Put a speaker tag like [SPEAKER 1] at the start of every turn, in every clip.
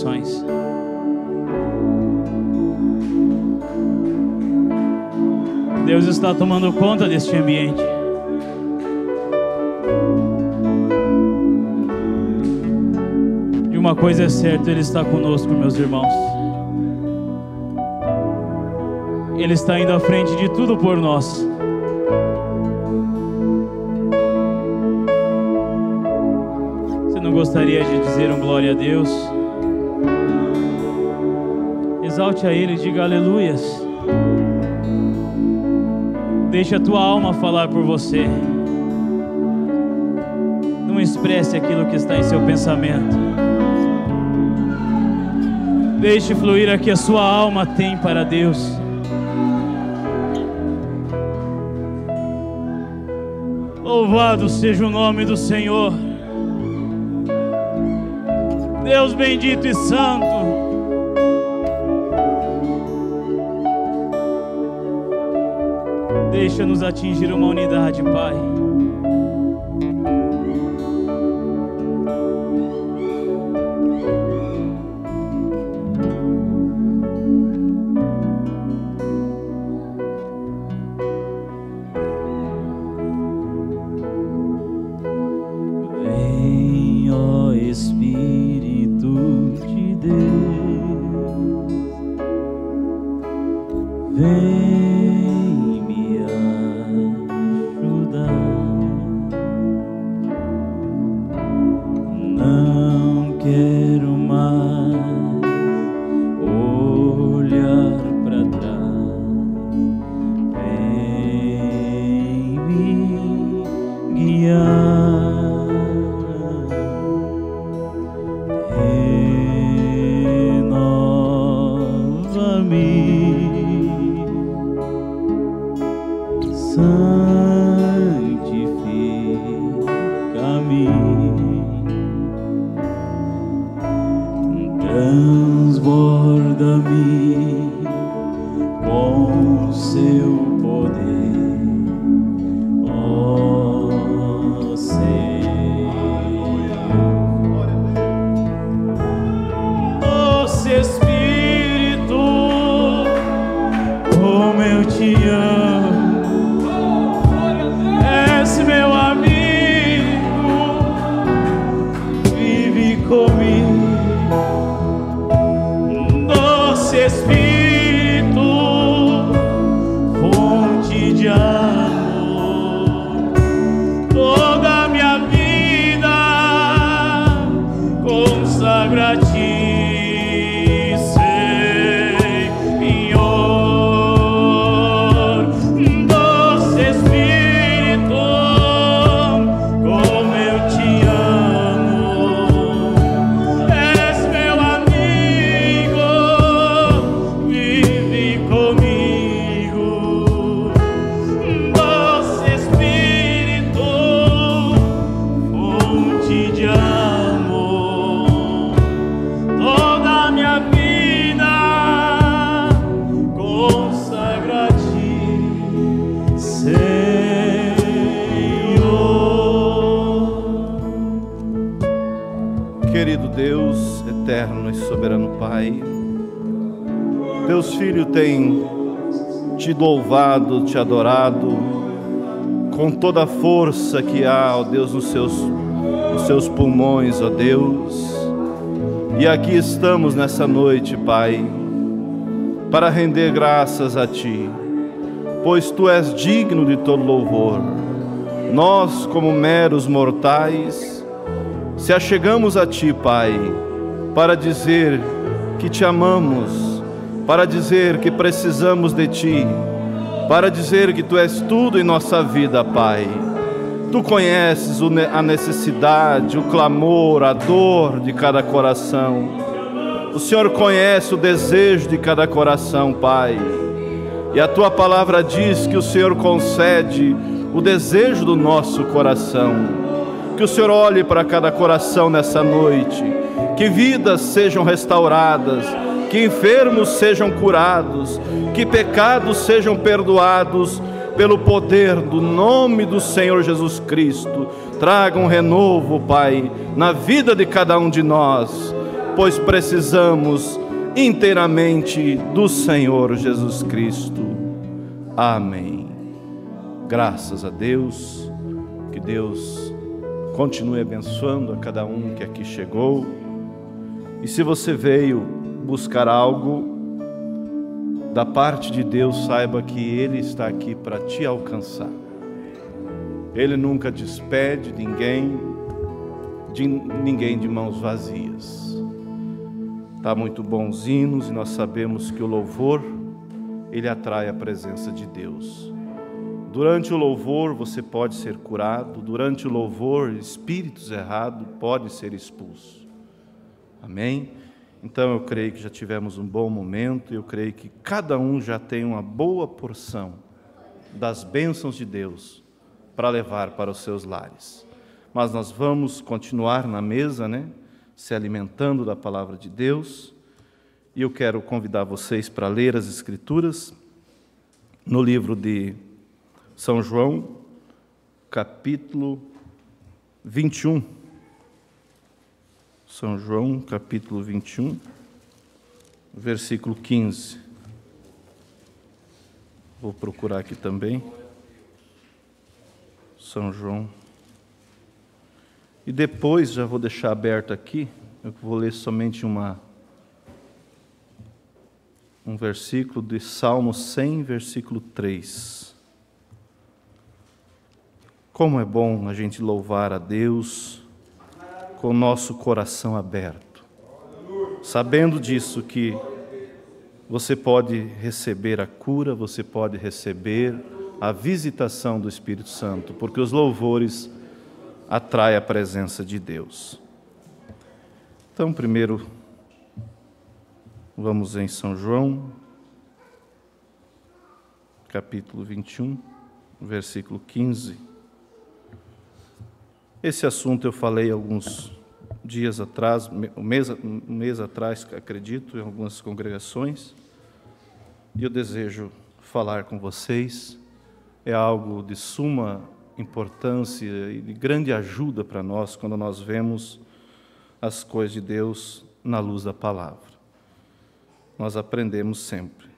[SPEAKER 1] corações. Deus está tomando conta deste ambiente. De uma coisa é certa, Ele está conosco, meus irmãos. Ele está indo à frente de tudo por nós. Você não gostaria de dizer um glória a Deus? Exalte a Ele e diga aleluias. Deixa a tua alma falar por você. Não expresse aquilo que está em seu pensamento. Deixe fluir o que a sua alma tem para Deus. Louvado seja o nome do Senhor. Deus bendito e santo. Deixa-nos atingir uma unidade, Pai.
[SPEAKER 2] Vem, ó Espírito de Deus, vem. Transborda-me com seu poder, ó Senhor. Doce Espírito, como eu te amo, és meu amigo, vive comigo. Espírito, fonte de amor, toda a minha vida consagra a ti, Senhor. Doce Espírito, como eu te amo, és meu amigo, comigo. Doce Espírito, fonte de amor, toda a minha vida consagra a ti, Senhor.
[SPEAKER 3] Querido Deus, eterno e soberano Pai, Teus filhos têm te louvado, te adorado, com toda a força que há, ó Deus, nos seus pulmões, ó Deus. E aqui estamos nessa noite, Pai, para render graças a Ti, pois Tu és digno de todo louvor. Nós, como meros mortais, se achegamos a Ti, Pai, para dizer que Te amamos, para dizer que precisamos de Ti, para dizer que Tu és tudo em nossa vida, Pai. Tu conheces a necessidade, o clamor, a dor de cada coração. O Senhor conhece o desejo de cada coração, Pai. E a Tua palavra diz que o Senhor concede o desejo do nosso coração. Que o Senhor olhe para cada coração nessa noite, que vidas sejam restauradas, que enfermos sejam curados, que pecados sejam perdoados pelo poder do nome do Senhor Jesus Cristo. Traga um renovo, Pai, na vida de cada um de nós. pois precisamos inteiramente do Senhor Jesus Cristo. Amém. Graças a Deus, que Deus continue abençoando a cada um que aqui chegou. E se você veio buscar algo da parte de Deus, saiba que Ele está aqui para te alcançar. Ele nunca despede ninguém de mãos vazias. Está muito bons hinos e nós sabemos que o louvor, ele atrai a presença de Deus. Durante o louvor você pode ser curado, durante o louvor espíritos errados podem ser expulsos. Amém? Então eu creio que já tivemos um bom momento, eu creio que cada um já tem uma boa porção das bênçãos de Deus para levar para os seus lares. Mas nós vamos continuar na mesa, se alimentando da palavra de Deus, e eu quero convidar vocês para ler as Escrituras no livro de São João, capítulo 21. São João, capítulo 21, versículo 15. Vou procurar aqui também. São João. E depois, já vou deixar aberto aqui, eu vou ler somente um versículo de Salmo 100, versículo 3. Como é bom a gente louvar a Deus com o nosso coração aberto, sabendo disso que você pode receber a cura, você pode receber a visitação do Espírito Santo, porque os louvores atraem a presença de Deus. Então, primeiro, vamos em São João, capítulo 21, versículo 15. Esse assunto eu falei alguns dias atrás, um mês atrás, acredito, em algumas congregações, e eu desejo falar com vocês. É algo de suma importância e de grande ajuda para nós quando nós vemos as coisas de Deus na luz da palavra. Nós aprendemos sempre.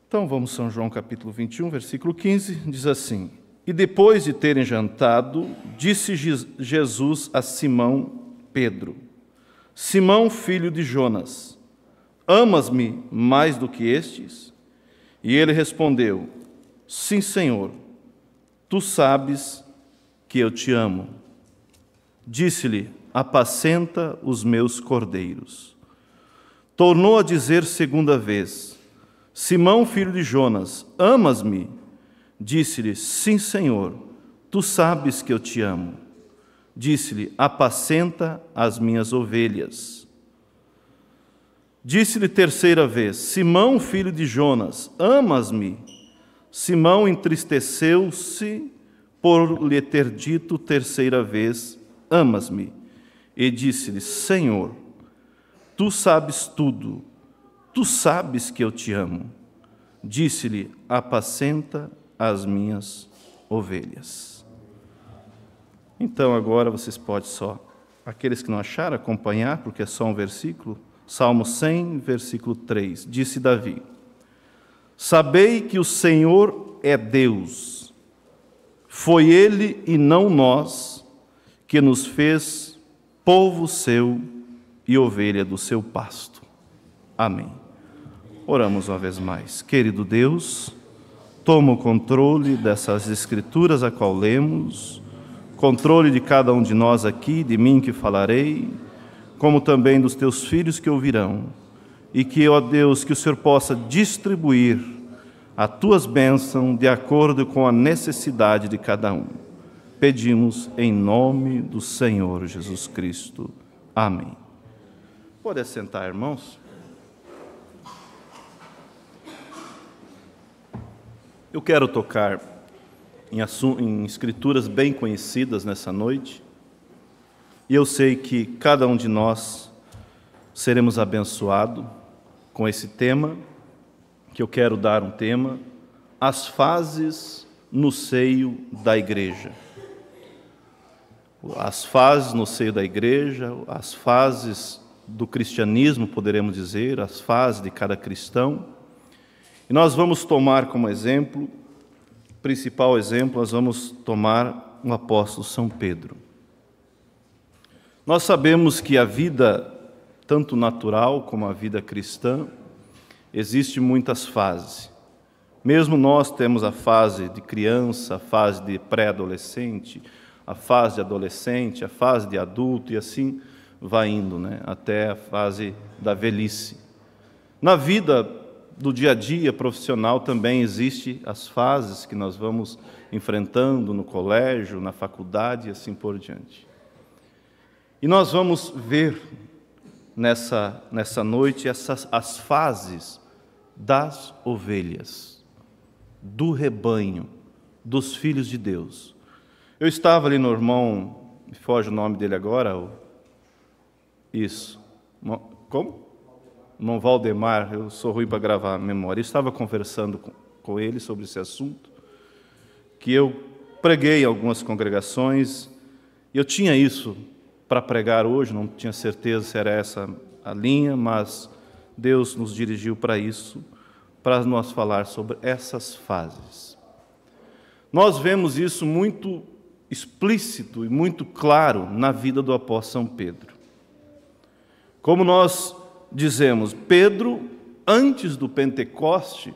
[SPEAKER 3] Então vamos São João capítulo 21, versículo 15, diz assim: E depois de terem jantado, disse Jesus a Simão Pedro: Simão, filho de Jonas, amas-me mais do que estes? E ele respondeu: Sim, Senhor, tu sabes que eu te amo. Disse-lhe: Apacenta os meus cordeiros. Tornou a dizer segunda vez: Simão, filho de Jonas, amas-me? Disse-lhe: Sim, Senhor, tu sabes que eu te amo. Disse-lhe: Apacenta as minhas ovelhas. Disse-lhe terceira vez: Simão, filho de Jonas, amas-me? Simão entristeceu-se por lhe ter dito terceira vez: Amas-me? E disse-lhe: Senhor, tu sabes tudo, tu sabes que eu te amo. Disse-lhe: Apacenta as minhas ovelhas. Então agora vocês podem só, aqueles que não acharam, acompanhar, porque é só um versículo. Salmo 100, versículo 3. Disse Davi: Sabei que o Senhor é Deus. Foi Ele e não nós que nos fez povo seu e ovelha do seu pasto. Amém. Oramos uma vez mais. Querido Deus, toma o controle dessas escrituras a qual lemos, controle de cada um de nós aqui, de mim que falarei, como também dos teus filhos que ouvirão, e que, ó Deus, que o Senhor possa distribuir as tuas bênçãos de acordo com a necessidade de cada um. Pedimos em nome do Senhor Jesus Cristo. Amém. Pode assentar, irmãos? Eu quero tocar em escrituras bem conhecidas nessa noite, e eu sei que cada um de nós seremos abençoados com esse tema, que eu quero dar um tema: as fases no seio da igreja. as fases no seio da igreja, as fases do cristianismo, poderemos dizer, as fases de cada cristão. E nós vamos tomar como exemplo, principal exemplo, nós vamos tomar o apóstolo São Pedro. Nós sabemos que a vida, tanto natural como a vida cristã, existe muitas fases. Mesmo nós temos a fase de criança, a fase de pré-adolescente, a fase de adolescente, a fase de adulto, e assim vai indo, né? Até a fase da velhice. Na vida do dia a dia profissional também existem as fases que nós vamos enfrentando no colégio, na faculdade e assim por diante. E nós vamos ver nessa noite as fases das ovelhas, do rebanho, dos filhos de Deus. Eu estava ali no irmão, me foge o nome dele agora, isso, como? Irmão Valdemar, eu sou ruim para gravar a memória. Eu estava conversando com ele sobre esse assunto, que eu preguei em algumas congregações, e eu tinha isso para pregar hoje, não tinha certeza se era essa a linha, mas Deus nos dirigiu para isso, para nós falar sobre essas fases. Nós vemos isso muito explícito e muito claro na vida do apóstolo São Pedro. Como nós dizemos, Pedro, antes do Pentecoste,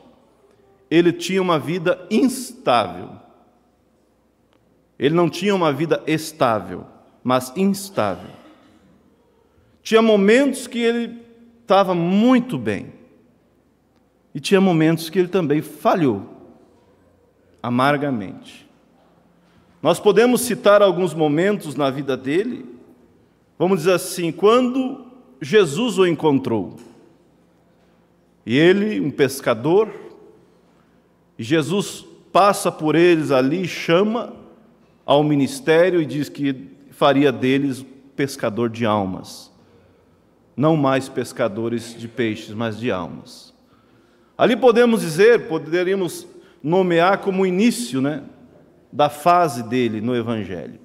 [SPEAKER 3] ele tinha uma vida instável. Ele não tinha uma vida estável, mas instável. Tinha momentos que ele estava muito bem, e tinha momentos que ele também falhou, amargamente. Nós podemos citar alguns momentos na vida dele, vamos dizer assim, quando Jesus o encontrou, e ele, um pescador, e Jesus passa por eles ali, chama ao ministério e diz que faria deles pescador de almas, não mais pescadores de peixes, mas de almas. Ali poderíamos nomear como o início, né, da fase dele no Evangelho.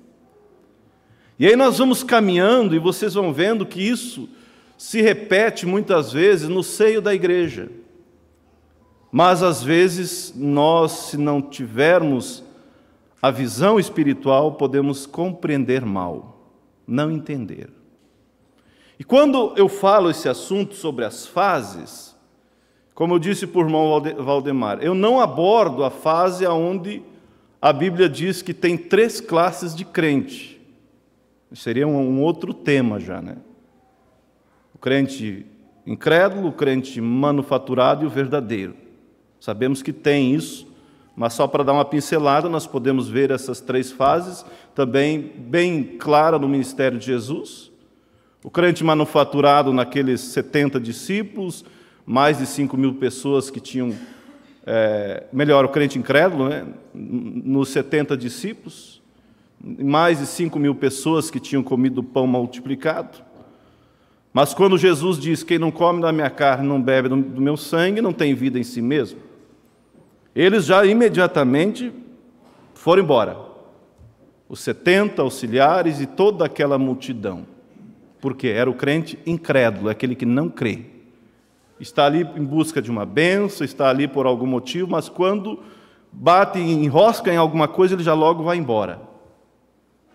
[SPEAKER 3] E aí nós vamos caminhando e vocês vão vendo que isso se repete muitas vezes no seio da igreja. Mas às vezes nós, se não tivermos a visão espiritual, podemos compreender mal, não entender. E quando eu falo esse assunto sobre as fases, como eu disse para o irmão Valdemar, eu não abordo a fase onde a Bíblia diz que tem 3 classes de crente. Seria um outro tema já, né? O crente incrédulo, o crente manufaturado e o verdadeiro. Sabemos que tem isso, mas só para dar uma pincelada, nós podemos ver essas 3 fases, também bem clara no ministério de Jesus. O crente manufaturado naqueles 70 discípulos, mais de 5.000 pessoas que tinham, o crente incrédulo, né? Nos 70 discípulos, mais de 5.000 pessoas que tinham comido o pão multiplicado. Mas quando Jesus diz, quem não come da minha carne, não bebe do meu sangue, não tem vida em si mesmo, eles já imediatamente foram embora. Os 70 auxiliares e toda aquela multidão. Porque era o crente incrédulo, aquele que não crê. Está ali em busca de uma bênção, está ali por algum motivo, mas quando bate, enrosca em alguma coisa, ele já logo vai embora.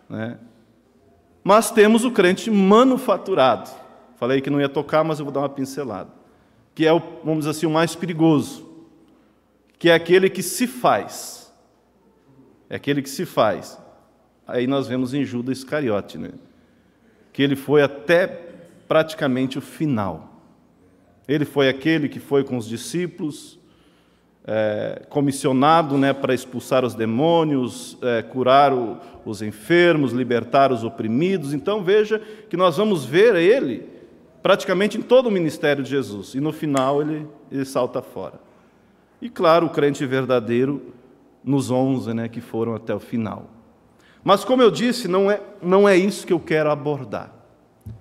[SPEAKER 3] Né? Mas temos o crente manufaturado. Falei que não ia tocar, mas eu vou dar uma pincelada. Que é, vamos dizer assim, o mais perigoso. Que é aquele que se faz. É aquele que se faz. Aí nós vemos em Judas Iscariote, né? Que ele foi até praticamente o final. Ele foi aquele que foi com os discípulos, comissionado, né, para expulsar os demônios, curar os enfermos, libertar os oprimidos. Então veja que nós vamos ver ele praticamente em todo o ministério de Jesus. E no final ele salta fora. E claro, o crente verdadeiro nos 11, né, que foram até o final. Mas como eu disse, não é isso que eu quero abordar.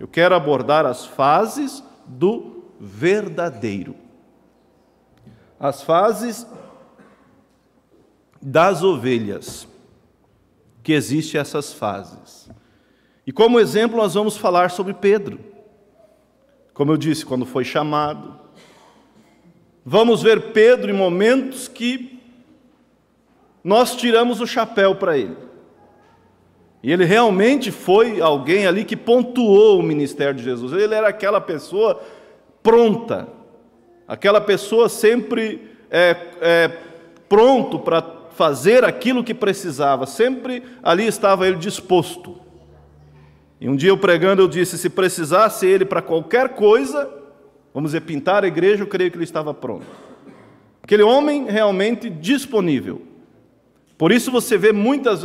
[SPEAKER 3] Eu quero abordar as fases do verdadeiro. As fases das ovelhas, que existem essas fases. E como exemplo nós vamos falar sobre Pedro. Como eu disse, quando foi chamado. Vamos ver Pedro em momentos que nós tiramos o chapéu para ele. E ele realmente foi alguém ali que pontuou o ministério de Jesus. Ele era aquela pessoa pronta, aquela pessoa sempre pronto para fazer aquilo que precisava, sempre ali estava ele disposto. E um dia eu pregando eu disse, se precisasse ele para qualquer coisa, vamos dizer, pintar a igreja, eu creio que ele estava pronto. Aquele homem realmente disponível. Por isso você vê muitas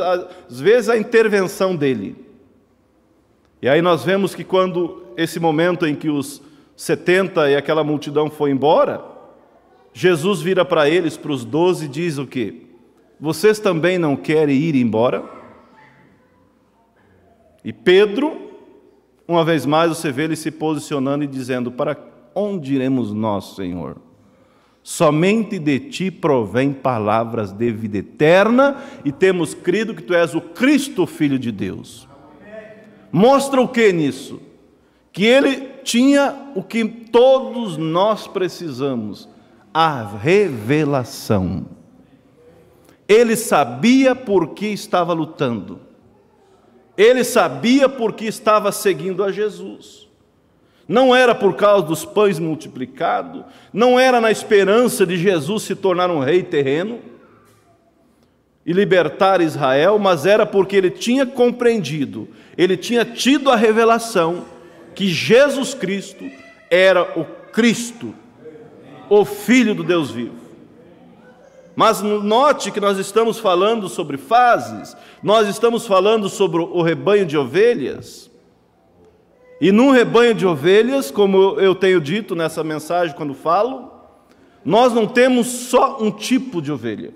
[SPEAKER 3] vezes a intervenção dele. E aí nós vemos que quando esse momento em que os 70 e aquela multidão foi embora, Jesus vira para eles, para os 12, e diz o quê? Vocês também não querem ir embora? E Pedro, uma vez mais você vê ele se posicionando e dizendo, para onde iremos nós, Senhor? Somente de Ti provém palavras de vida eterna, e temos crido que Tu és o Cristo, Filho de Deus. Mostra o que nisso? Que Ele tinha o que todos nós precisamos, a revelação. Ele sabia por que estava lutando. Ele sabia por que estava seguindo a Jesus. Não era por causa dos pães multiplicados, não era na esperança de Jesus se tornar um rei terreno e libertar Israel, mas era porque ele tinha compreendido, ele tinha tido a revelação que Jesus Cristo era o Cristo, o Filho do Deus vivo. Mas note que nós estamos falando sobre fases, nós estamos falando sobre o rebanho de ovelhas. E num rebanho de ovelhas, como eu tenho dito nessa mensagem quando falo, nós não temos só um tipo de ovelha.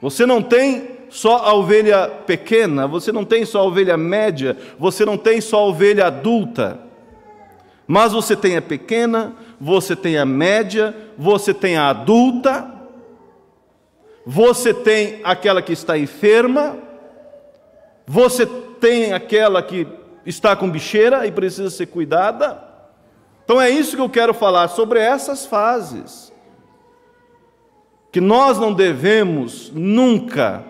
[SPEAKER 3] Você não tem só a ovelha pequena, você não tem só a ovelha média, você não tem só a ovelha adulta. Mas você tem a pequena, você tem a média, você tem a adulta, você tem aquela que está enferma, você tem aquela que está com bicheira e precisa ser cuidada. Então é isso que eu quero falar, sobre essas fases. Que nós não devemos nunca,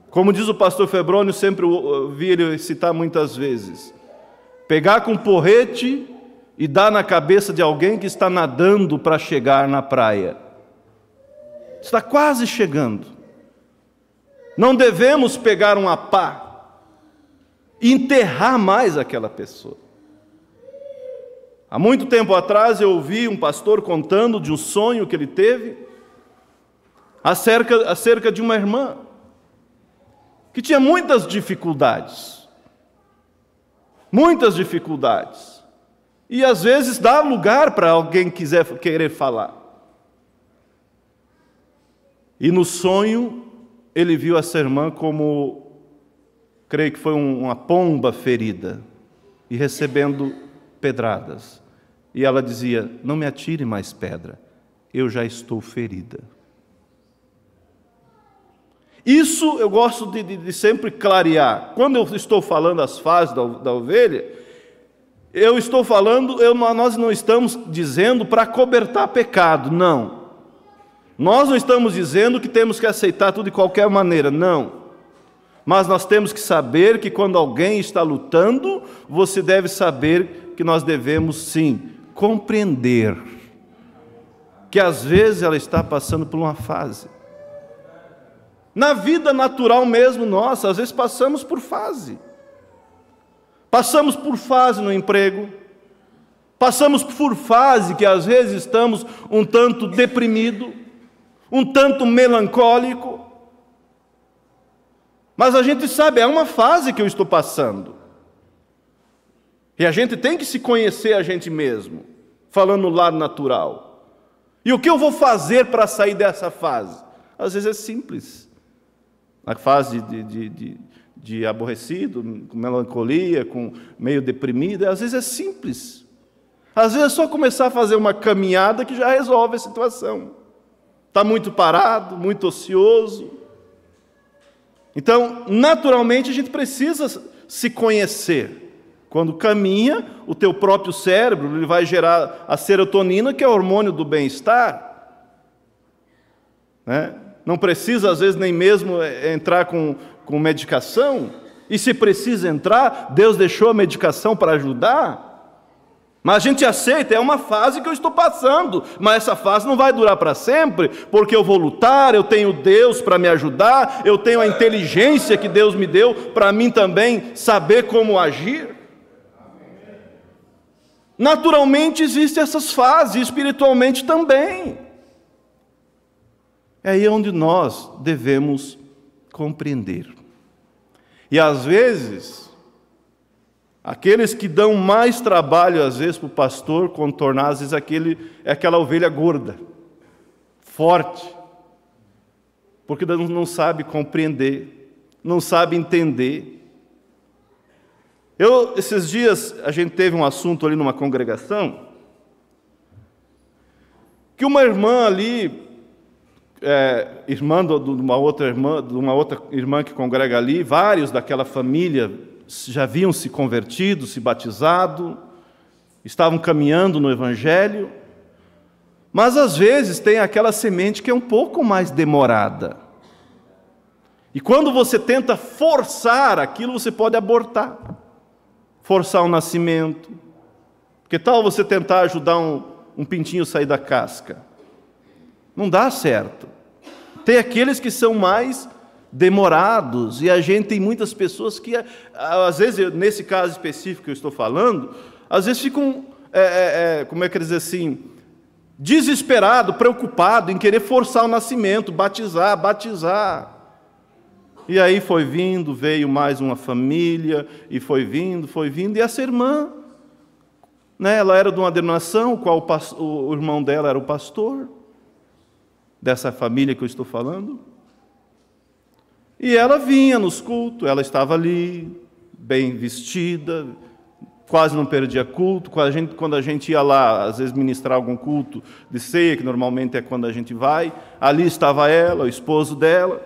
[SPEAKER 3] como diz o pastor Febrônio, sempre ouvi ele citar muitas vezes, pegar com um porrete e dar na cabeça de alguém que está nadando para chegar na praia. Está quase chegando. Não devemos pegar uma pá e enterrar mais aquela pessoa. Há muito tempo atrás eu ouvi um pastor contando de um sonho que ele teve acerca de uma irmã que tinha muitas dificuldades. Muitas dificuldades. E às vezes dá lugar para alguém querer falar. E no sonho ele viu essa irmã como, creio que foi uma pomba ferida, e recebendo pedradas. E ela dizia, não me atire mais pedra, eu já estou ferida. Isso eu gosto de sempre clarear. Quando eu estou falando as fases da ovelha, eu estou falando, nós não estamos dizendo para acobertar pecado, não. Nós não estamos dizendo que temos que aceitar tudo de qualquer maneira, não. Mas nós temos que saber que quando alguém está lutando, você deve saber que nós devemos sim compreender que às vezes ela está passando por uma fase. Na vida natural mesmo nossa, às vezes passamos por fase. Passamos por fase no emprego, passamos por fase que às vezes estamos um tanto deprimido, um tanto melancólico. Mas a gente sabe, é uma fase que eu estou passando. E a gente tem que se conhecer a gente mesmo, falando no lado natural. E o que eu vou fazer para sair dessa fase? Às vezes é simples. A fase de aborrecido, com melancolia, com meio deprimido, às vezes é simples. Às vezes é só começar a fazer uma caminhada que já resolve a situação. Está muito parado, muito ocioso. Então, naturalmente, a gente precisa se conhecer. Quando caminha, o teu próprio cérebro ele vai gerar a serotonina, que é o hormônio do bem-estar. Né? Não precisa, às vezes, nem mesmo entrar com medicação. E se precisa entrar, Deus deixou a medicação para ajudar. Mas a gente aceita, é uma fase que eu estou passando, mas essa fase não vai durar para sempre, porque eu vou lutar, eu tenho Deus para me ajudar, eu tenho a inteligência que Deus me deu para mim também saber como agir. Naturalmente existem essas fases, espiritualmente também. É aí onde nós devemos compreender. E às vezes, aqueles que dão mais trabalho, às vezes, para o pastor contornar, às vezes é aquela ovelha gorda, forte, porque não sabe compreender, não sabe entender. Esses dias, a gente teve um assunto ali numa congregação, que uma irmã ali, irmã de uma outra irmã que congrega ali, vários daquela família já haviam se convertido, se batizado, estavam caminhando no Evangelho, mas às vezes tem aquela semente que é um pouco mais demorada. E quando você tenta forçar aquilo, você pode abortar. Forçar o nascimento. Que tal você tentar ajudar um pintinho a sair da casca? Não dá certo. Tem aqueles que são mais demorados, e a gente tem muitas pessoas que, às vezes, nesse caso específico que eu estou falando, às vezes ficam, como é que dizer assim, desesperado, preocupado em querer forçar o nascimento, batizar. E aí veio mais uma família, e foi vindo, e essa irmã, né, ela era de uma denominação, qual o irmão dela era o pastor, dessa família que eu estou falando, e ela vinha nos cultos, ela estava ali, bem vestida, quase não perdia culto. Quando a gente ia lá, às vezes ministrar algum culto de ceia, que normalmente é quando a gente vai, ali estava ela, o esposo dela.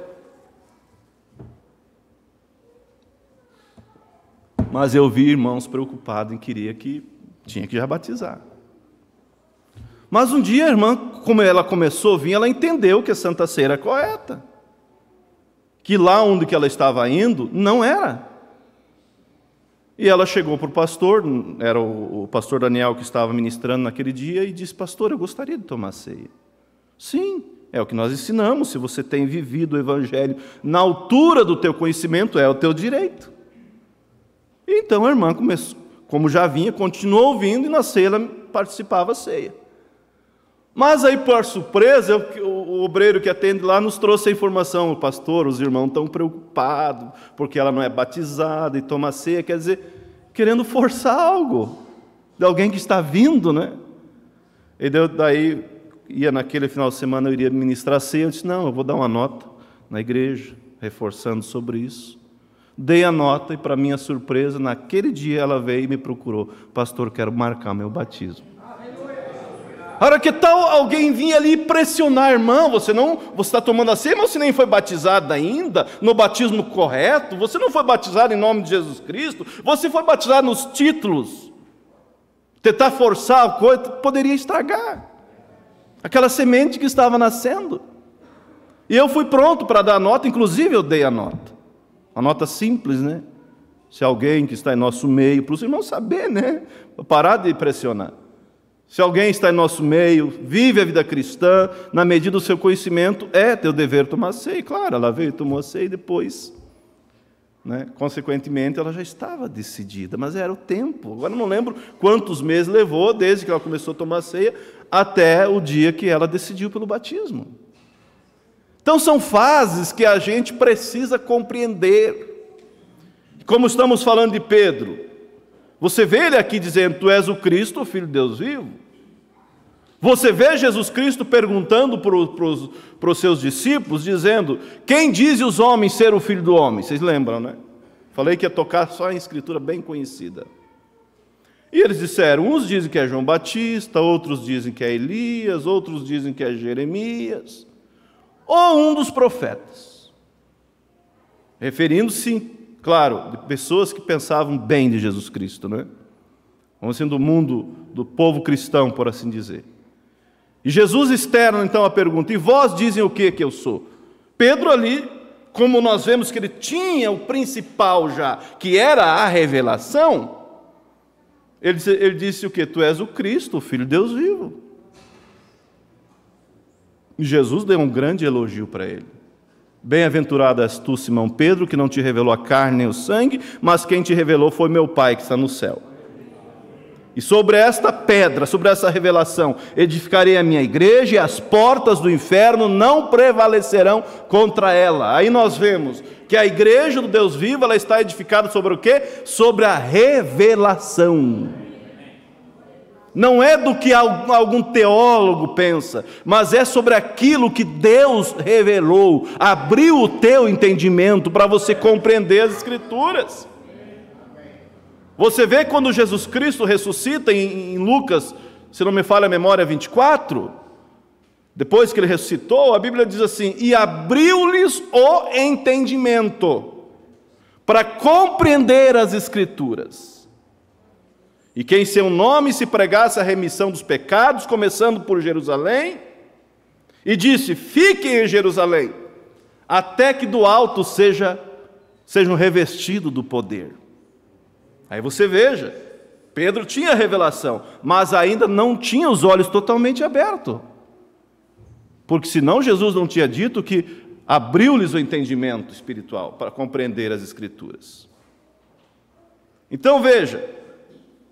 [SPEAKER 3] Mas eu vi irmãos preocupados em tinha que já batizar. Mas um dia a irmã, como ela começou a vir, ela entendeu que a Santa Ceia era correta. Que lá onde que ela estava indo, não era. E ela chegou para o pastor, era o pastor Daniel que estava ministrando naquele dia, e disse: pastor, eu gostaria de tomar ceia. Sim, é o que nós ensinamos, se você tem vivido o Evangelho na altura do teu conhecimento, é o teu direito. E então a irmã começou, como já vinha, continuou ouvindo, e na ceia ela participava da ceia. Mas aí, por surpresa, o obreiro que atende lá nos trouxe a informação: o pastor, os irmãos estão preocupados, porque ela não é batizada e toma ceia, quer dizer, querendo forçar algo de alguém que está vindo, né? E daí, naquele final de semana, eu iria ministrar a ceia, eu disse: não, eu vou dar uma nota na igreja, reforçando sobre isso. Dei a nota e, para minha surpresa, naquele dia ela veio e me procurou: pastor, quero marcar meu batismo. Ora, que tal alguém vir ali pressionar, irmão? Você está tomando a ceia, mas você nem foi batizado ainda, no batismo correto, você não foi batizado em nome de Jesus Cristo, você foi batizado nos títulos. Tentar forçar a coisa poderia estragar aquela semente que estava nascendo. E eu fui pronto para dar a nota, inclusive eu dei a nota simples, né? Se alguém que está em nosso meio, para os irmãos saber, né? Parar de pressionar. Se alguém está em nosso meio, vive a vida cristã, na medida do seu conhecimento, é teu dever tomar ceia. Claro, ela veio, tomou a ceia e depois, né, consequentemente, ela já estava decidida, mas era o tempo. Agora eu não lembro quantos meses levou, desde que ela começou a tomar a ceia, até o dia que ela decidiu pelo batismo. Então são fases que a gente precisa compreender. Como estamos falando de Pedro, você vê ele aqui dizendo: tu és o Cristo, o Filho de Deus vivo. Você vê Jesus Cristo perguntando para os seus discípulos, dizendo: quem diz os homens ser o Filho do Homem? Vocês lembram, né? Falei que ia tocar só em escritura bem conhecida. E eles disseram: uns dizem que é João Batista, outros dizem que é Elias, outros dizem que é Jeremias, ou um dos profetas. Referindo-se claro, de pessoas que pensavam bem de Jesus Cristo, né? Vamos assim, do mundo, do povo cristão, por assim dizer. E Jesus externa então a pergunta: e vós dizem o que eu sou? Pedro ali, como nós vemos que ele tinha o principal já, que era a revelação, ele disse o que? Tu és o Cristo, o Filho de Deus vivo. E Jesus deu um grande elogio para ele. Bem-aventurado és tu, Simão Pedro, que não te revelou a carne nem o sangue, mas quem te revelou foi meu Pai que está no céu. E sobre esta pedra, sobre essa revelação, edificarei a minha igreja, e as portas do inferno não prevalecerão contra ela. Aí nós vemos que a igreja do Deus vivo, ela está edificada sobre o quê? Sobre a revelação. Não é do que algum teólogo pensa, mas é sobre aquilo que Deus revelou, abriu o teu entendimento para você compreender as Escrituras. Você vê quando Jesus Cristo ressuscita em Lucas, se não me falha a memória, 24, depois que ele ressuscitou, a Bíblia diz assim: e abriu-lhes o entendimento para compreender as Escrituras. E que em seu nome se pregasse a remissão dos pecados, começando por Jerusalém, e disse: fiquem em Jerusalém, até que do alto sejam revestidos do poder. Aí você veja, Pedro tinha revelação, mas ainda não tinha os olhos totalmente abertos. Porque senão Jesus não tinha dito que abriu-lhes o entendimento espiritual para compreender as Escrituras. Então veja,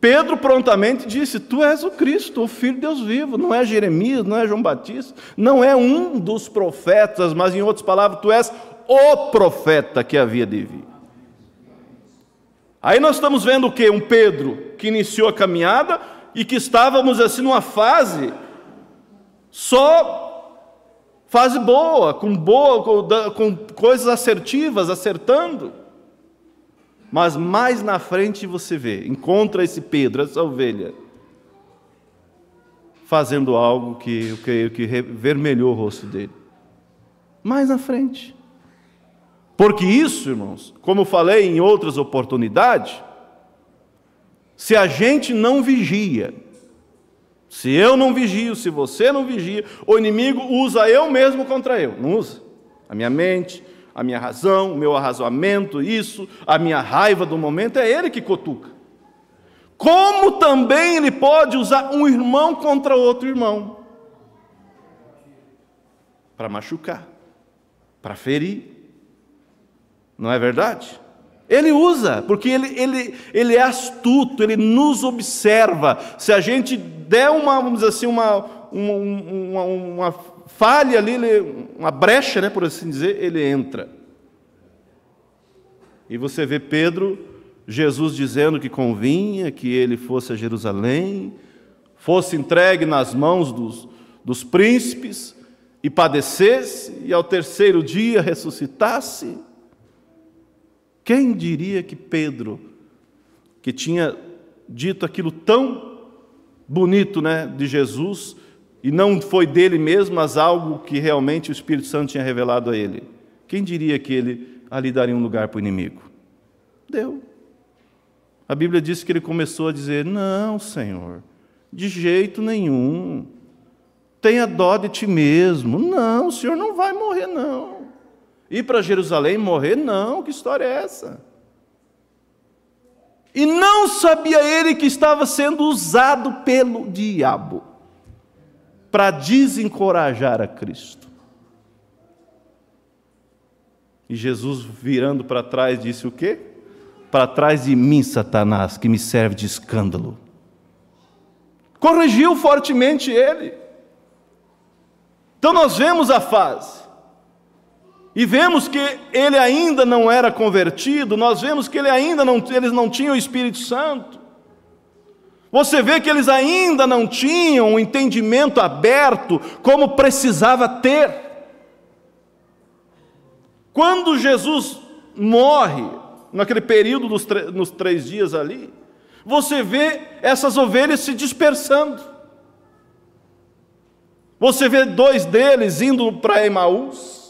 [SPEAKER 3] Pedro prontamente disse: tu és o Cristo, o Filho de Deus vivo. Não é Jeremias, não é João Batista, não é um dos profetas, mas em outras palavras, tu és o profeta que havia de vir. Aí nós estamos vendo o quê? Um Pedro que iniciou a caminhada e que estávamos assim numa fase boa, com coisas assertivas, acertando. Mas mais na frente você vê, encontra esse Pedro, essa ovelha, fazendo algo que eu creio que vermelhou o rosto dele. Mais na frente. Porque isso, irmãos, como eu falei em outras oportunidades, se a gente não vigia, se eu não vigio, se você não vigia, o inimigo usa eu mesmo contra eu, não usa? A minha mente, a minha razão, o meu arrazoamento, isso, a minha raiva do momento, é ele que cutuca. Como também ele pode usar um irmão contra outro irmão, para machucar, para ferir. Não é verdade? Ele usa, porque ele é astuto, ele nos observa. Se a gente der vamos dizer assim, uma falha ali, uma brecha, né, por assim dizer, ele entra. E você vê Pedro, Jesus dizendo que convinha que ele fosse a Jerusalém, fosse entregue nas mãos dos príncipes, e padecesse, e ao terceiro dia ressuscitasse. Quem diria que Pedro, que tinha dito aquilo tão bonito, né, de Jesus, e não foi dele mesmo, mas algo que realmente o Espírito Santo tinha revelado a ele, quem diria que ele ali daria um lugar para o inimigo? Deu. A Bíblia diz que ele começou a dizer: não, Senhor, de jeito nenhum, tenha dó de ti mesmo, não, o Senhor não vai morrer, não. Ir para Jerusalém morrer? Não, que história é essa? E não sabia ele que estava sendo usado pelo diabo para desencorajar a Cristo. E Jesus, virando para trás, disse o quê? Para trás de mim, Satanás, que me serve de escândalo. Corrigiu fortemente ele. Então nós vemos a fase. E vemos que ele ainda não era convertido, nós vemos que eles não tinham o Espírito Santo. Você vê que eles ainda não tinham o entendimento aberto como precisava ter. Quando Jesus morre, naquele período nos 3 dias ali, você vê essas ovelhas se dispersando. Você vê 2 deles indo para Emaús,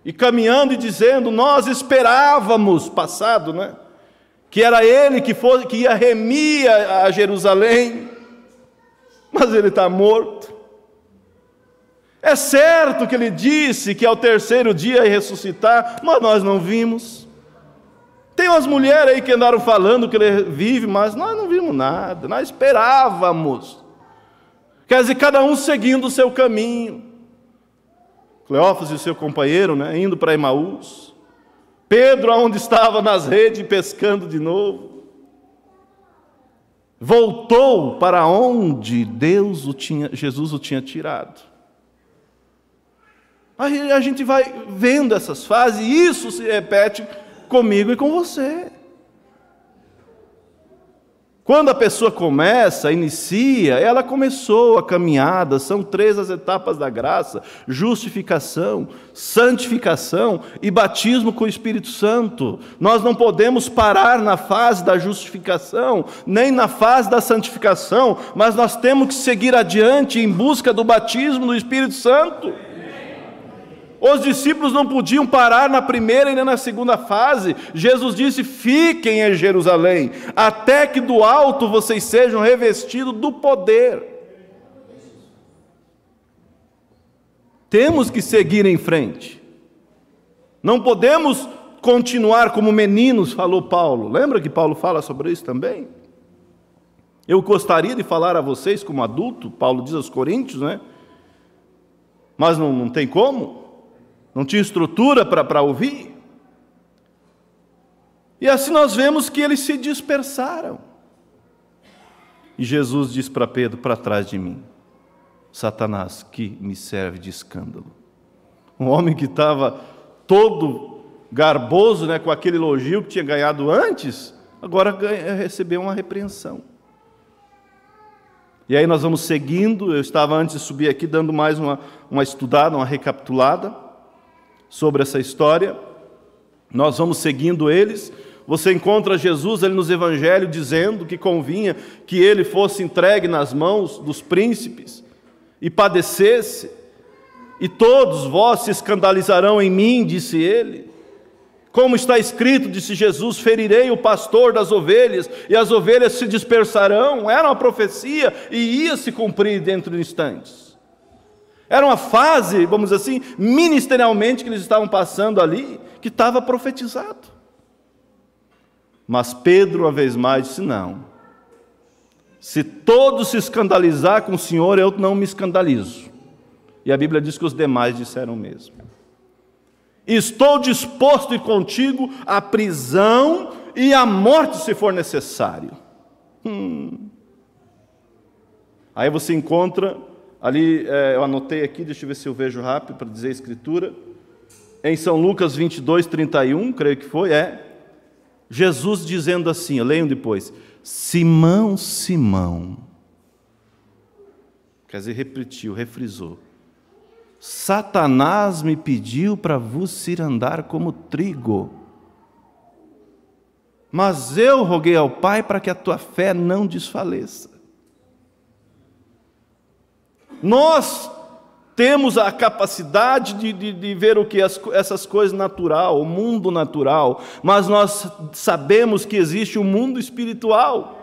[SPEAKER 3] e caminhando e dizendo: nós esperávamos, passado, né? Que era ele que ia remir a Jerusalém, mas ele está morto. É certo que ele disse que ao terceiro dia ia ressuscitar, mas nós não vimos. Tem umas mulheres aí que andaram falando que ele vive, mas nós não vimos nada, nós esperávamos. Quer dizer, cada um seguindo o seu caminho. Cleófas e o seu companheiro, né, indo para Emaús. Pedro, onde estava nas redes, pescando de novo. Voltou para onde Jesus o tinha tirado. Aí a gente vai vendo essas fases, e isso se repete comigo e com você. Quando a pessoa inicia, ela começou a caminhada. São 3 as etapas da graça: justificação, santificação e batismo com o Espírito Santo. Nós não podemos parar na fase da justificação, nem na fase da santificação, mas nós temos que seguir adiante em busca do batismo do Espírito Santo. Os discípulos não podiam parar na primeira e nem na segunda fase. Jesus disse: fiquem em Jerusalém, até que do alto vocês sejam revestidos do poder. Temos que seguir em frente. Não podemos continuar como meninos, falou Paulo. Lembra que Paulo fala sobre isso também? Eu gostaria de falar a vocês como adulto, Paulo diz aos Coríntios, né? Mas não tem como. Não tinha estrutura para ouvir. E assim nós vemos que eles se dispersaram. E Jesus diz para Pedro: para trás de mim, Satanás, que me serve de escândalo. Um homem que estava todo garboso, né, com aquele elogio que tinha ganhado antes, agora recebeu uma repreensão. E aí nós vamos seguindo. Eu estava antes de subir aqui dando mais uma estudada, uma recapitulada sobre essa história. Nós vamos seguindo eles. Você encontra Jesus ali nos evangelhos dizendo que convinha que ele fosse entregue nas mãos dos príncipes e padecesse. E todos vós se escandalizarão em mim, disse ele. Como está escrito, disse Jesus: ferirei o pastor das ovelhas e as ovelhas se dispersarão. Era uma profecia e ia se cumprir dentro de instantes. Era uma fase, vamos dizer assim, ministerialmente que eles estavam passando ali, que estava profetizado. Mas Pedro, uma vez mais, disse: não. Se todos se escandalizar com o Senhor, eu não me escandalizo. E a Bíblia diz que os demais disseram o mesmo. Estou disposto a ir contigo à prisão e à morte, se for necessário. Aí você encontra ali, eu anotei aqui, deixa eu ver se eu vejo rápido para dizer a escritura, em São Lucas 22, 31, creio que foi, Jesus dizendo assim, leiam depois: Simão, Simão, quer dizer, repetiu, refrisou, Satanás me pediu para vos cirandar como trigo, mas eu roguei ao Pai para que a tua fé não desfaleça. Nós temos a capacidade de ver o que essas coisas natural, o mundo natural, mas nós sabemos que existe um mundo espiritual,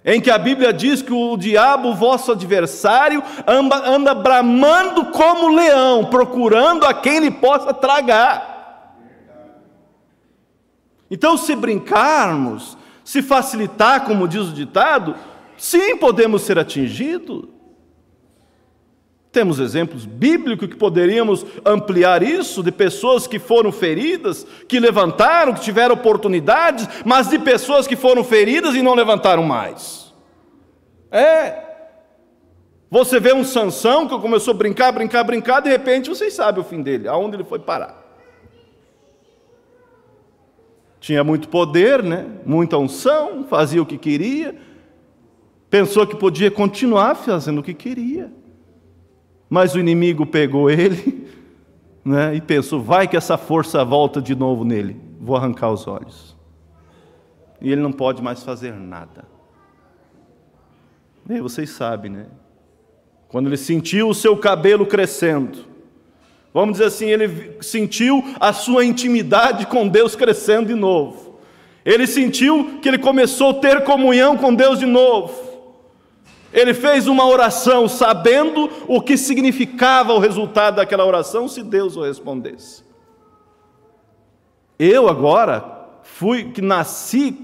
[SPEAKER 3] em que a Bíblia diz que o diabo, vosso adversário, anda bramando como leão, procurando a quem ele possa tragar. Então, se brincarmos, se facilitar, como diz o ditado, sim, podemos ser atingidos. Temos exemplos bíblicos que poderíamos ampliar isso, de pessoas que foram feridas, que levantaram, que tiveram oportunidades, mas de pessoas que foram feridas e não levantaram mais. Você vê um Sansão que começou a brincar, de repente vocês sabem o fim dele, aonde ele foi parar. Tinha muito poder, né? Muita unção, fazia o que queria, pensou que podia continuar fazendo o que queria. Mas o inimigo pegou ele, né, e pensou: vai que essa força volta de novo nele, vou arrancar os olhos. E ele não pode mais fazer nada. E vocês sabem, né? Quando ele sentiu o seu cabelo crescendo, Vamos dizer assim, ele sentiu a sua intimidade com Deus crescendo de novo. Ele sentiu que ele começou a ter comunhão com Deus de novo. Ele fez uma oração sabendo o que significava o resultado daquela oração se Deus o respondesse. Eu agora nasci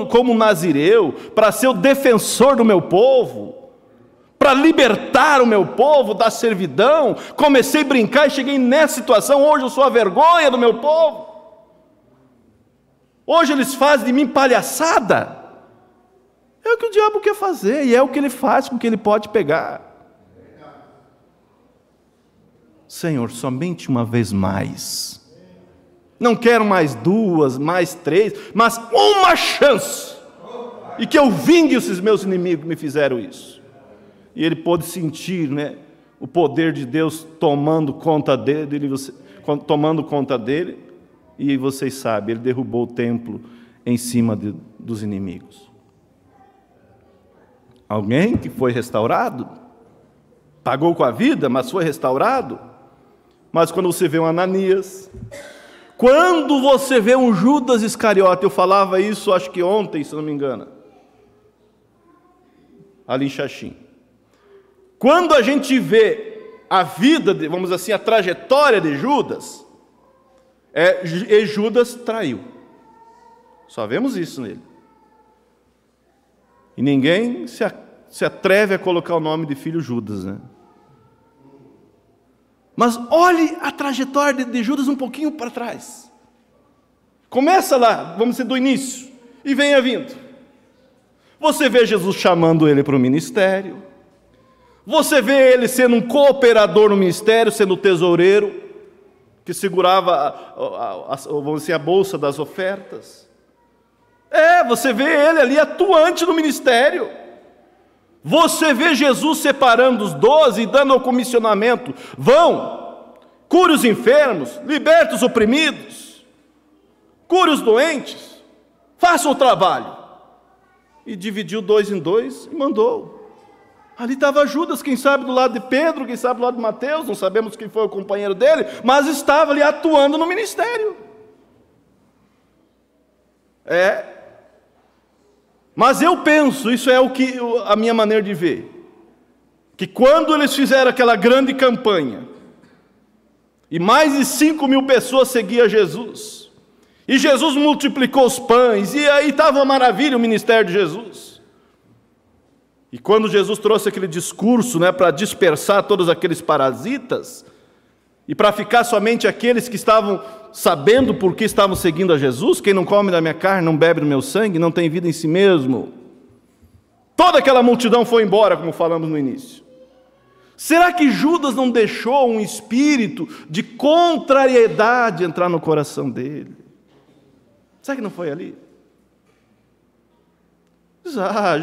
[SPEAKER 3] como nazireu para ser o defensor do meu povo, para libertar o meu povo da servidão. Comecei a brincar e cheguei nessa situação. Hoje eu sou a vergonha do meu povo. Hoje eles fazem de mim palhaçada. É o que o diabo quer fazer, e é o que ele faz com o que ele pode pegar. Senhor, somente uma vez mais. Não quero mais 2, mais 3, mas uma chance. E que eu vingue esses meus inimigos que me fizeram isso. E ele pôde sentir, né, o poder de Deus tomando conta dele, e vocês sabem, ele derrubou o templo em cima dos inimigos. Alguém que foi restaurado, pagou com a vida, mas foi restaurado. Mas quando você vê um Ananias, quando você vê um Judas Iscariote, eu falava isso acho que ontem, se não me engano, ali em Xaxim. Quando a gente vê a vida, vamos dizer assim, a trajetória de Judas, e Judas traiu. Só vemos isso nele. E ninguém se atreve a colocar o nome de filho Judas, né? Mas olhe a trajetória de Judas um pouquinho para trás. Começa lá, vamos dizer, do início, e venha vindo. Você vê Jesus chamando ele para o ministério. Você vê ele sendo um cooperador no ministério, sendo o tesoureiro, que segurava vamos dizer, a bolsa das ofertas. Você vê ele ali atuante no ministério. Você vê Jesus separando os 12 e dando o comissionamento: vão, cure os enfermos, liberte os oprimidos, cure os doentes, façam o trabalho. E dividiu 2 em 2 e mandou. Ali estava Judas, quem sabe do lado de Pedro, quem sabe do lado de Mateus, não sabemos quem foi o companheiro dele, mas estava ali atuando no ministério. Mas eu penso, isso é a minha maneira de ver, que quando eles fizeram aquela grande campanha, e mais de 5.000 pessoas seguiam Jesus, e Jesus multiplicou os pães, e aí estava uma maravilha o ministério de Jesus. E quando Jesus trouxe aquele discurso, né, para dispersar todos aqueles parasitas, e para ficar somente aqueles que estavam sabendo por que estavam seguindo a Jesus: quem não come da minha carne, não bebe do meu sangue, não tem vida em si mesmo. Toda aquela multidão foi embora, como falamos no início. Será que Judas não deixou um espírito de contrariedade entrar no coração dele? Será que não foi ali?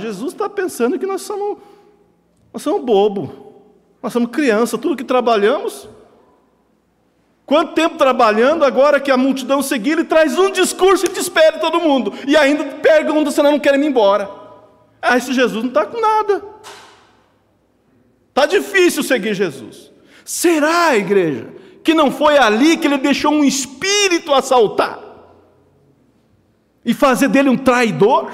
[SPEAKER 3] Jesus está pensando que nós somos bobo, nós somos criança, tudo que trabalhamos. Quanto tempo trabalhando, agora que a multidão seguir, ele traz um discurso e despede todo mundo. E ainda pergunta se não querem ir embora. Esse Jesus não está com nada. Está difícil seguir Jesus. Será, igreja, que não foi ali que ele deixou um espírito assaltar? E fazer dele um traidor?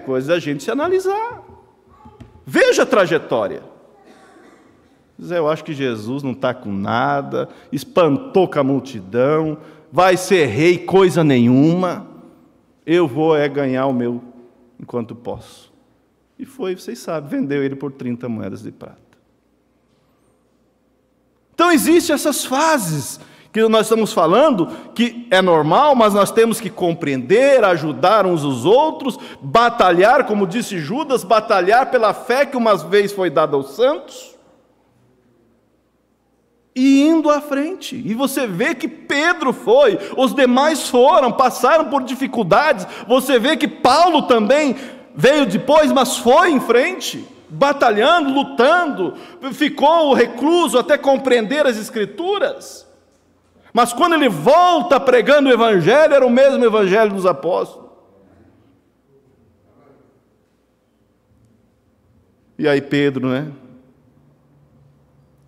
[SPEAKER 3] Coisa da gente se analisar. Veja a trajetória. Eu acho que Jesus não está com nada, espantou com a multidão, vai ser rei coisa nenhuma, eu vou ganhar o meu enquanto posso. E foi, vocês sabem, vendeu ele por 30 moedas de prata. Então existem essas fases que nós estamos falando, que é normal, mas nós temos que compreender, ajudar uns os outros, batalhar, como disse Judas, batalhar pela fé que uma vez foi dada aos santos, e indo à frente. E você vê que Pedro foi, os demais foram, passaram por dificuldades. Você vê que Paulo também veio depois, mas foi em frente, batalhando, lutando, ficou recluso até compreender as Escrituras. Mas quando ele volta pregando o Evangelho, era o mesmo Evangelho dos apóstolos. E aí Pedro,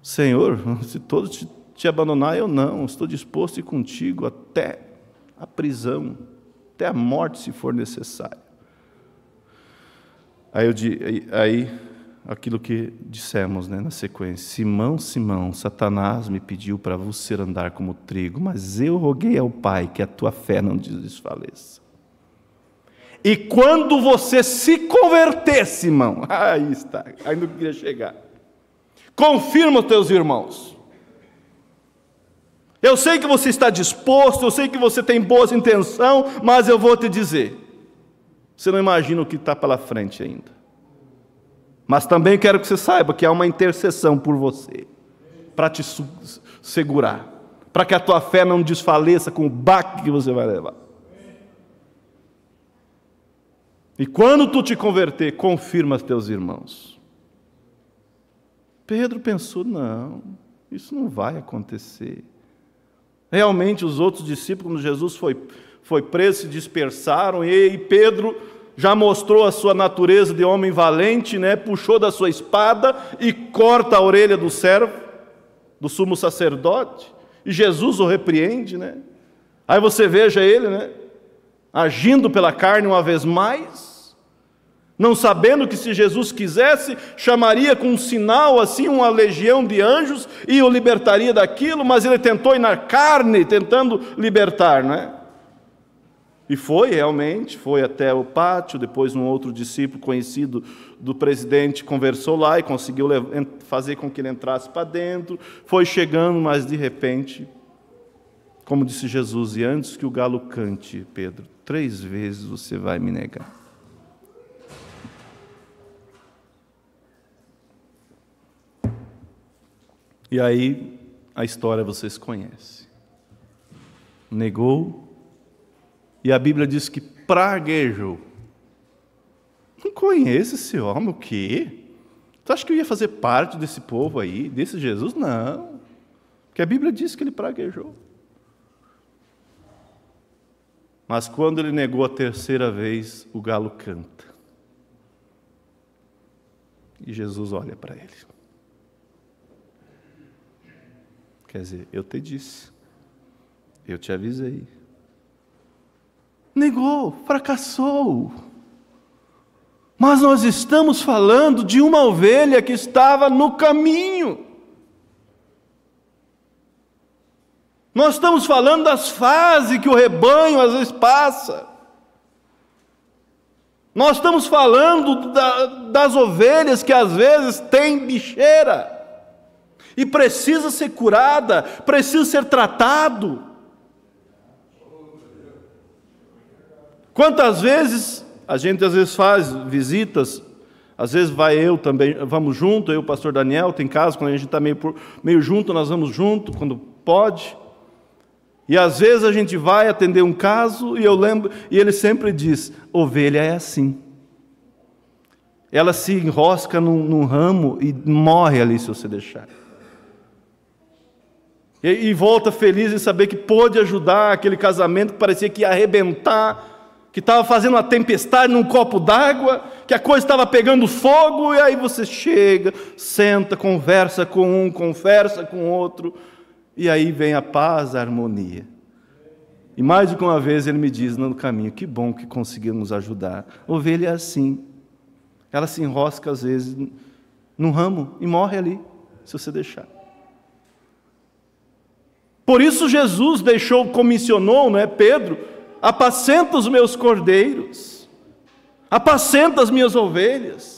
[SPEAKER 3] Senhor, se todos te abandonar, eu não, estou disposto a ir contigo até a prisão, até a morte, se for necessário. Aí aquilo que dissemos, né, na sequência: Simão, Simão, Satanás me pediu para você andar como trigo, mas eu roguei ao Pai que a tua fé não desfaleça. E quando você se converter, Simão, aí está, ainda não queria chegar, confirma os teus irmãos. Eu sei que você está disposto, eu sei que você tem boas intenções, mas eu vou te dizer, você não imagina o que está pela frente ainda. Mas também quero que você saiba que há uma intercessão por você, para te segurar, para que a tua fé não desfaleça com o baque que você vai levar. E quando tu te converter, confirma os teus irmãos. Pedro pensou: não, isso não vai acontecer. Realmente os outros discípulos, quando Jesus foi preso, se dispersaram, e Pedro já mostrou a sua natureza de homem valente, né? Puxou da sua espada e corta a orelha do servo, do sumo sacerdote, e Jesus o repreende, né? Aí você veja ele, né, agindo pela carne uma vez mais, não sabendo que se Jesus quisesse, chamaria com um sinal assim uma legião de anjos e o libertaria daquilo, mas ele tentou ir na carne, tentando libertar, não é? E realmente, foi até o pátio. Depois um outro discípulo conhecido do presidente conversou lá e conseguiu fazer com que ele entrasse para dentro. Foi chegando, mas de repente, como disse Jesus: e antes que o galo cante, Pedro, 3 vezes você vai me negar. E aí, a história vocês conhecem. Negou, e a Bíblia diz que praguejou. Não conheço esse homem, o quê? Tu acha que eu ia fazer parte desse povo aí, desse Jesus? Não, porque a Bíblia diz que ele praguejou. Mas quando ele negou a 3ª vez, o galo canta. E Jesus olha para ele. Quer dizer, eu te disse, eu te avisei. Negou, fracassou. Mas nós estamos falando de uma ovelha que estava no caminho. Nós estamos falando das fases que o rebanho às vezes passa. Nós estamos falando das ovelhas que às vezes têm bicheira e precisa ser curada, precisa ser tratado. Quantas vezes a gente às vezes faz visitas, às vezes vai eu também, vamos junto, eu e o pastor Daniel, tem casos quando a gente está meio junto, nós vamos junto, quando pode. E às vezes a gente vai atender um caso e eu lembro, e ele sempre diz: ovelha é assim. Ela se enrosca num ramo e morre ali se você deixar. E volta feliz em saber que pôde ajudar aquele casamento que parecia que ia arrebentar, que estava fazendo uma tempestade num copo d'água, que a coisa estava pegando fogo, e aí você chega, senta, conversa com um, conversa com outro, e aí vem a paz, a harmonia. E mais de uma vez ele me diz no caminho: que bom que conseguimos ajudar. Ovelha é assim, ela se enrosca às vezes num ramo e morre ali, se você deixar. Por isso Jesus comissionou, não é, Pedro: apacenta os meus cordeiros, apacenta as minhas ovelhas.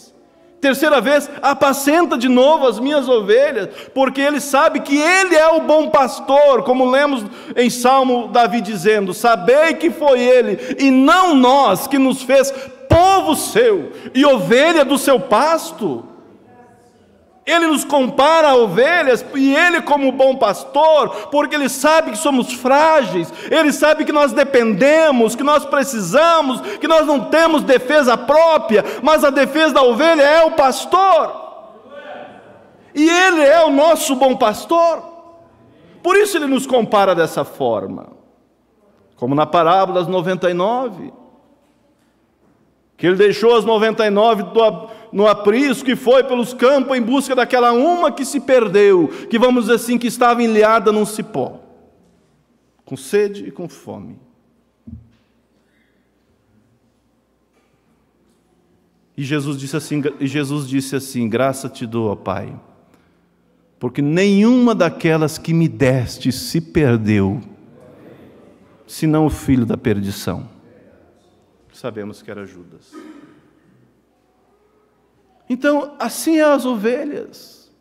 [SPEAKER 3] 3ª vez, apacenta de novo as minhas ovelhas, porque ele sabe que ele é o bom pastor, como lemos em Salmo Davi dizendo: sabei que foi ele, e não nós, que nos fez povo seu, e ovelha do seu pasto. Ele nos compara a ovelhas, e ele como bom pastor, porque ele sabe que somos frágeis, ele sabe que nós dependemos, que nós precisamos, que nós não temos defesa própria, mas a defesa da ovelha é o pastor, e ele é o nosso bom pastor. Por isso ele nos compara dessa forma, como na parábola das 99, que ele deixou as 99 no aprisco, que foi pelos campos em busca daquela uma que se perdeu, que vamos dizer assim, que estava enliada num cipó, com sede e com fome. E Jesus disse assim: graça te dou, ó Pai, porque nenhuma daquelas que me deste se perdeu, senão o filho da perdição. Sabemos que era Judas. Então, assim é as ovelhas.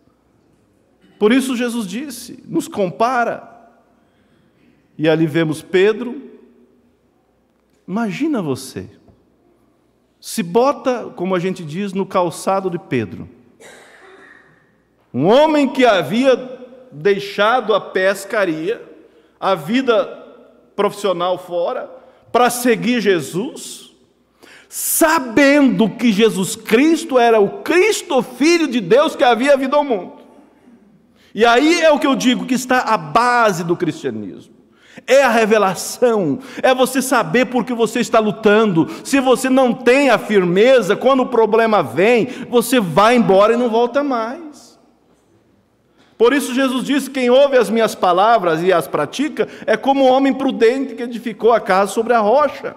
[SPEAKER 3] Por isso Jesus disse, nos compara. E ali vemos Pedro. Imagina você, se bota, como a gente diz, no calçado de Pedro. Um homem que havia deixado a pescaria, a vida profissional fora, para seguir Jesus, sabendo que Jesus Cristo era o Cristo, Filho de Deus, que havia vindo ao mundo. E aí é o que eu digo, que está a base do cristianismo. É a revelação, é você saber por que você está lutando. Se você não tem a firmeza, quando o problema vem, você vai embora e não volta mais. Por isso Jesus disse: quem ouve as minhas palavras e as pratica, é como um homem prudente que edificou a casa sobre a rocha.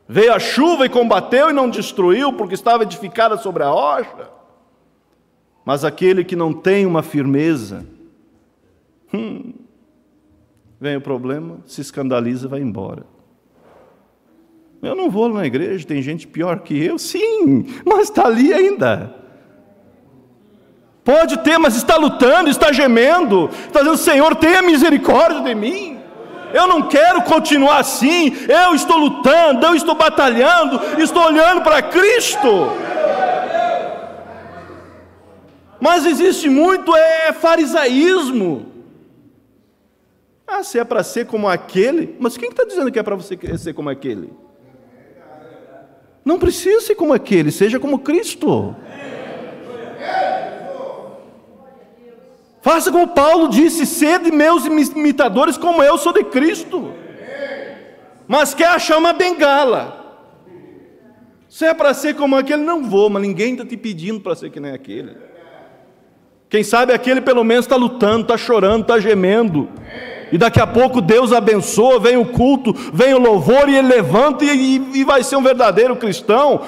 [SPEAKER 3] Veio a chuva e combateu e não destruiu, porque estava edificada sobre a rocha. Mas aquele que não tem uma firmeza, vem o problema, se escandaliza e vai embora. Eu não vou na igreja, tem gente pior que eu. Sim, mas está ali ainda. Pode ter, mas está lutando, está gemendo, está dizendo: Senhor, tenha misericórdia de mim. Eu não quero continuar assim. Eu estou lutando, eu estou batalhando, estou olhando para Cristo. Mas existe muito farisaísmo. Se é para ser como aquele, mas quem está dizendo que é para você ser como aquele? Não precisa ser como aquele, seja como Cristo. Faça como Paulo disse: sede meus imitadores como eu sou de Cristo. Mas quer achar uma bengala. Se é para ser como aquele, não vou, mas ninguém está te pedindo para ser que nem aquele. Quem sabe aquele pelo menos está lutando, está chorando, está gemendo. E daqui a pouco Deus abençoa, vem o culto, vem o louvor, e ele levanta e vai ser um verdadeiro cristão.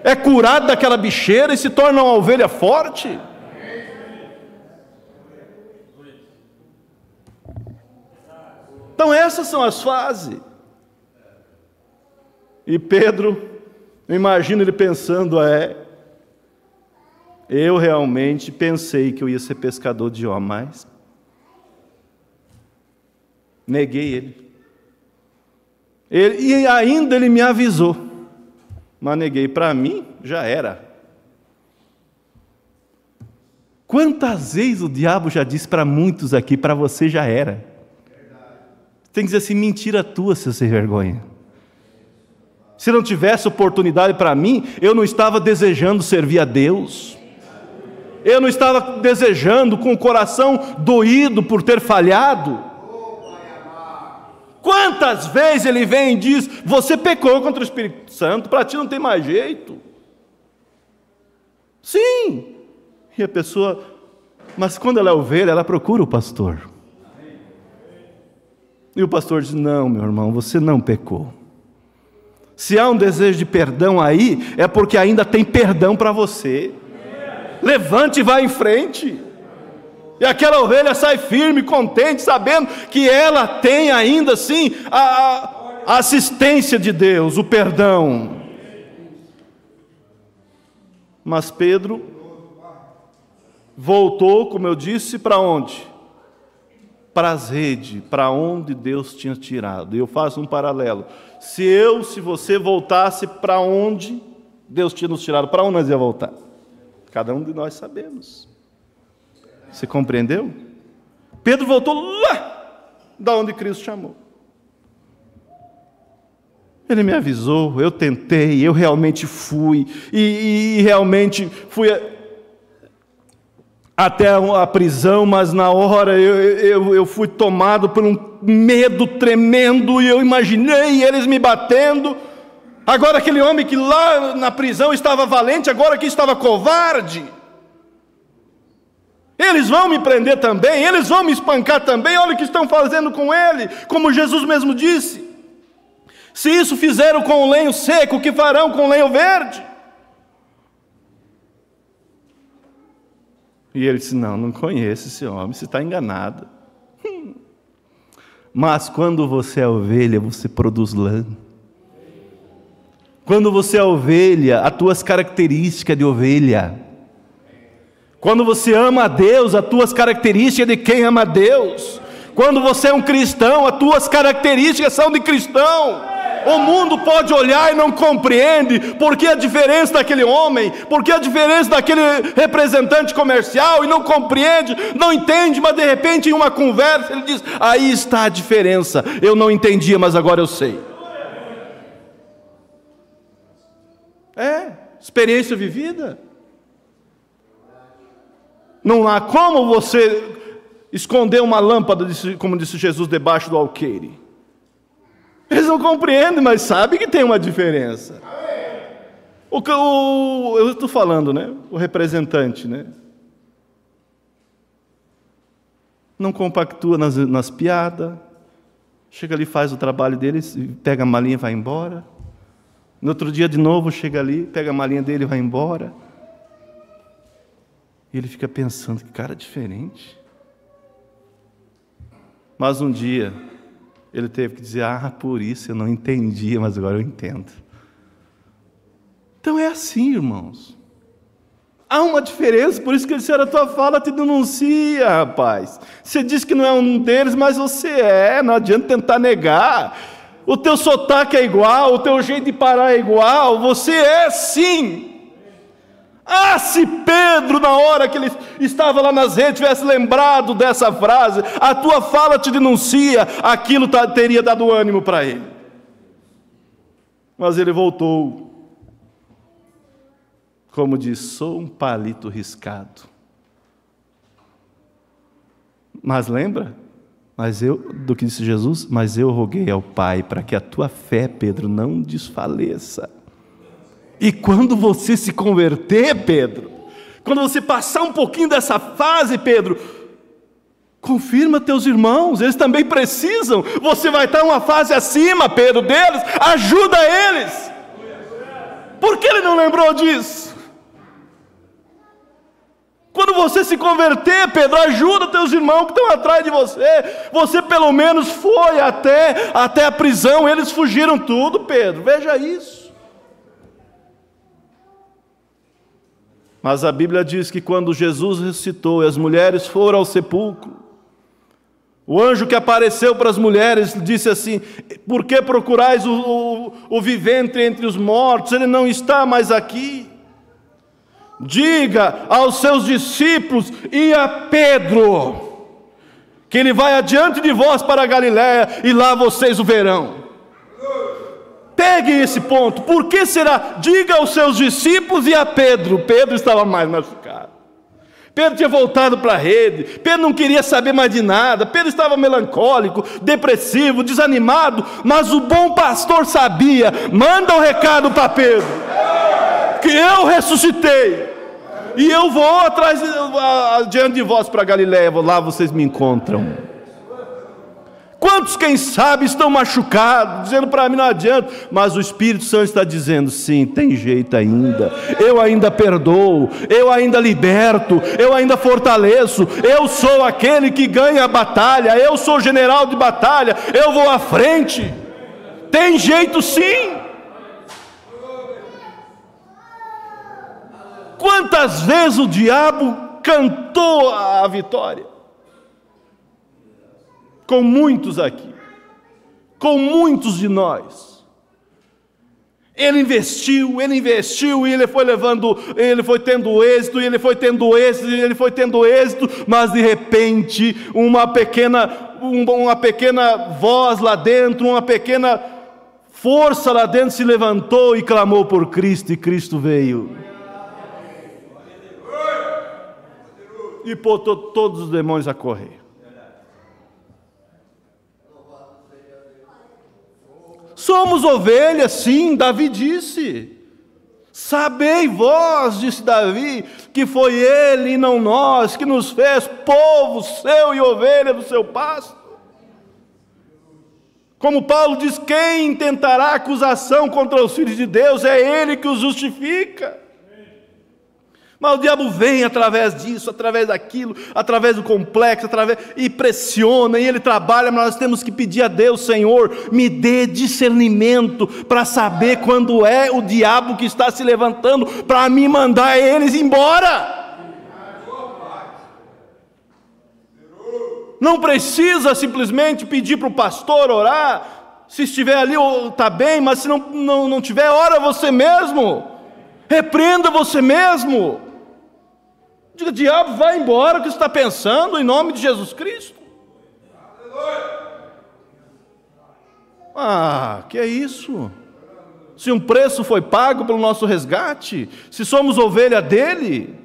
[SPEAKER 3] É curado daquela bicheira e se torna uma ovelha forte. Então essas são as fases. E Pedro, eu imagino ele pensando: eu realmente pensei que eu ia ser pescador de homens, mas neguei ele. E ainda ele me avisou, mas neguei. Para mim já era. Quantas vezes o diabo já disse para muitos aqui: para você já era. Tem que dizer assim: mentira tua, seu sem vergonha. Se não tivesse oportunidade para mim, eu não estava desejando servir a Deus. Eu não estava desejando, com o coração doído por ter falhado. Quantas vezes ele vem e diz: você pecou contra o Espírito Santo, para ti não tem mais jeito. Sim. E a pessoa, mas quando ela é ovelha, ela procura o pastor. E o pastor diz: não, meu irmão, você não pecou. Se há um desejo de perdão aí, é porque ainda tem perdão para você. Levante e vá em frente. E aquela ovelha sai firme, contente, sabendo que ela tem ainda assim a assistência de Deus, o perdão. Mas Pedro voltou, como eu disse, para onde? Para as redes, para onde Deus tinha tirado. E eu faço um paralelo. Se você voltasse para onde Deus tinha nos tirado, para onde nós ia voltar? Cada um de nós sabemos. Você compreendeu? Pedro voltou lá, da onde Cristo chamou. Ele me avisou, eu tentei, eu realmente fui, e realmente fui até a prisão, mas na hora eu fui tomado por um medo tremendo, e eu imaginei eles me batendo, Agora aquele homem que lá na prisão estava valente, agora aqui estava covarde. Eles vão me prender também, eles vão me espancar também, olha o que estão fazendo com ele, como Jesus mesmo disse. Se isso fizeram com o lenho seco, o que farão com o lenho verde? E ele disse, não conheço esse homem, você está enganado. Mas quando você é ovelha, você produz lã. Quando você é ovelha, as tuas características de ovelha. Quando você ama a Deus, as tuas características de quem ama a Deus. Quando você é um cristão, as tuas características são de cristão. O mundo pode olhar e não compreende por que a diferença daquele homem, por que a diferença daquele representante comercial, e não compreende, não entende, mas de repente em uma conversa ele diz, aí está a diferença, eu não entendia, mas agora eu sei. Experiência vivida. Não há como você esconder uma lâmpada, como disse Jesus, debaixo do alqueire. Eles não compreendem, mas sabem que tem uma diferença. Eu estou falando, né? O representante, né? Não compactua nas piadas. Chega ali, faz o trabalho dele, pega a malinha e vai embora. No outro dia de novo chega ali, pega a malinha dele e vai embora. E ele fica pensando, que cara diferente. Mas um dia ele teve que dizer, por isso eu não entendia, mas agora eu entendo. Então é assim, irmãos. Há uma diferença, por isso que ele disse, a tua fala te denuncia, rapaz. Você diz que não é um deles, mas você é, não adianta tentar negar. O teu sotaque é igual, o teu jeito de parar é igual, você é sim. Se Pedro, na hora que ele estava lá nas redes, tivesse lembrado dessa frase, a tua fala te denuncia, aquilo teria dado ânimo para ele. Mas ele voltou, como diz, sou um palito riscado. Mas lembra? Do que disse Jesus? Mas eu roguei ao Pai para que a tua fé, Pedro, não desfaleça. E quando você se converter, Pedro, quando você passar um pouquinho dessa fase, Pedro, confirma teus irmãos, eles também precisam. Você vai estar uma fase acima, Pedro, deles, ajuda eles. Por que ele não lembrou disso? Quando você se converter, Pedro, ajuda teus irmãos que estão atrás de você. Você pelo menos foi até a prisão, eles fugiram tudo, Pedro, veja isso. Mas a Bíblia diz que quando Jesus ressuscitou e as mulheres foram ao sepulcro, o anjo que apareceu para as mulheres disse assim, por que procurais o vivente entre os mortos? Ele não está mais aqui. Diga aos seus discípulos e a Pedro, que ele vai adiante de vós para a Galiléia, e lá vocês o verão. Peguem esse ponto, por que será? Diga aos seus discípulos e a Pedro. Pedro estava mais machucado, Pedro tinha voltado para a rede, Pedro não queria saber mais de nada, Pedro estava melancólico, depressivo, desanimado, mas o bom pastor sabia, manda um recado para Pedro, que eu ressuscitei, e eu vou adiante de vós para a Galiléia, lá vocês me encontram. Quantos, quem sabe, estão machucados, dizendo para mim não adianta, mas o Espírito Santo está dizendo, sim, tem jeito ainda, eu ainda perdoo, eu ainda liberto, eu ainda fortaleço, eu sou aquele que ganha a batalha, eu sou general de batalha, eu vou à frente, tem jeito sim. Quantas vezes o diabo cantou a vitória? Com muitos aqui, com muitos de nós. Ele investiu, e ele foi levando, ele foi tendo êxito, mas de repente uma pequena voz lá dentro, uma pequena força lá dentro se levantou e clamou por Cristo, e Cristo veio. E botou todos os demônios a correr. Somos ovelhas, sim, Davi disse. Sabei vós, disse Davi, que foi ele e não nós que nos fez povo seu e ovelha do seu pasto. Como Paulo diz, quem tentará acusação contra os filhos de Deus? É ele que os justifica. Mas o diabo vem através disso, através daquilo, através do complexo, e pressiona, e ele trabalha, mas nós temos que pedir a Deus: Senhor, me dê discernimento para saber quando é o diabo que está se levantando para me mandar eles embora. Não precisa simplesmente pedir para o pastor orar. Se estiver ali, está bem, mas se não tiver, ora você mesmo. Repreenda você mesmo. Diga: diabo, vai embora, o que você está pensando, em nome de Jesus Cristo. Que é isso? Se um preço foi pago pelo nosso resgate, se somos ovelha dele.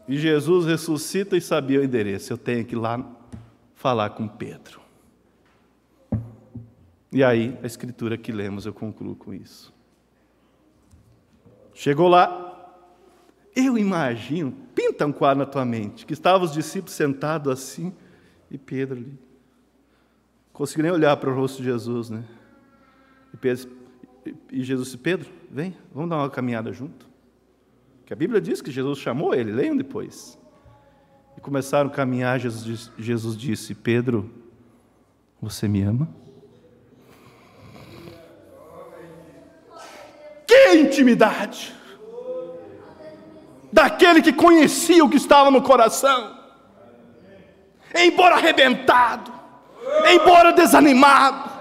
[SPEAKER 3] E Jesus ressuscita e sabia o endereço. Eu tenho que ir lá falar com Pedro. E aí, a escritura que lemos, eu concluo com isso. Chegou lá, eu imagino, pinta um quadro na tua mente, que estavam os discípulos sentados assim, e Pedro ali. Não consegui nem olhar para o rosto de Jesus, né? E Jesus disse: Pedro, vem, vamos dar uma caminhada junto. Que a Bíblia diz que Jesus chamou ele, leiam depois. E começaram a caminhar, Jesus disse: Pedro, você me ama? Que intimidade! Daquele que conhecia o que estava no coração, embora arrebentado, embora desanimado.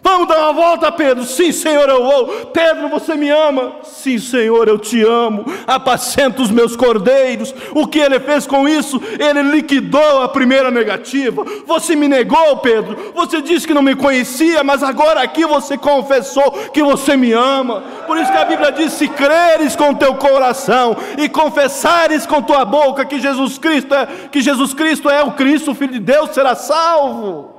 [SPEAKER 3] Vamos dar uma volta, Pedro? Sim, Senhor, eu vou. Pedro, você me ama? Sim, Senhor, eu te amo. Apacenta os meus cordeiros. O que ele fez com isso? Ele liquidou a primeira negativa. Você me negou, Pedro. Você disse que não me conhecia, mas agora aqui você confessou que você me ama. Por isso que a Bíblia diz: se creres com teu coração e confessares com tua boca que Jesus Cristo é o Cristo, o Filho de Deus, será salvo.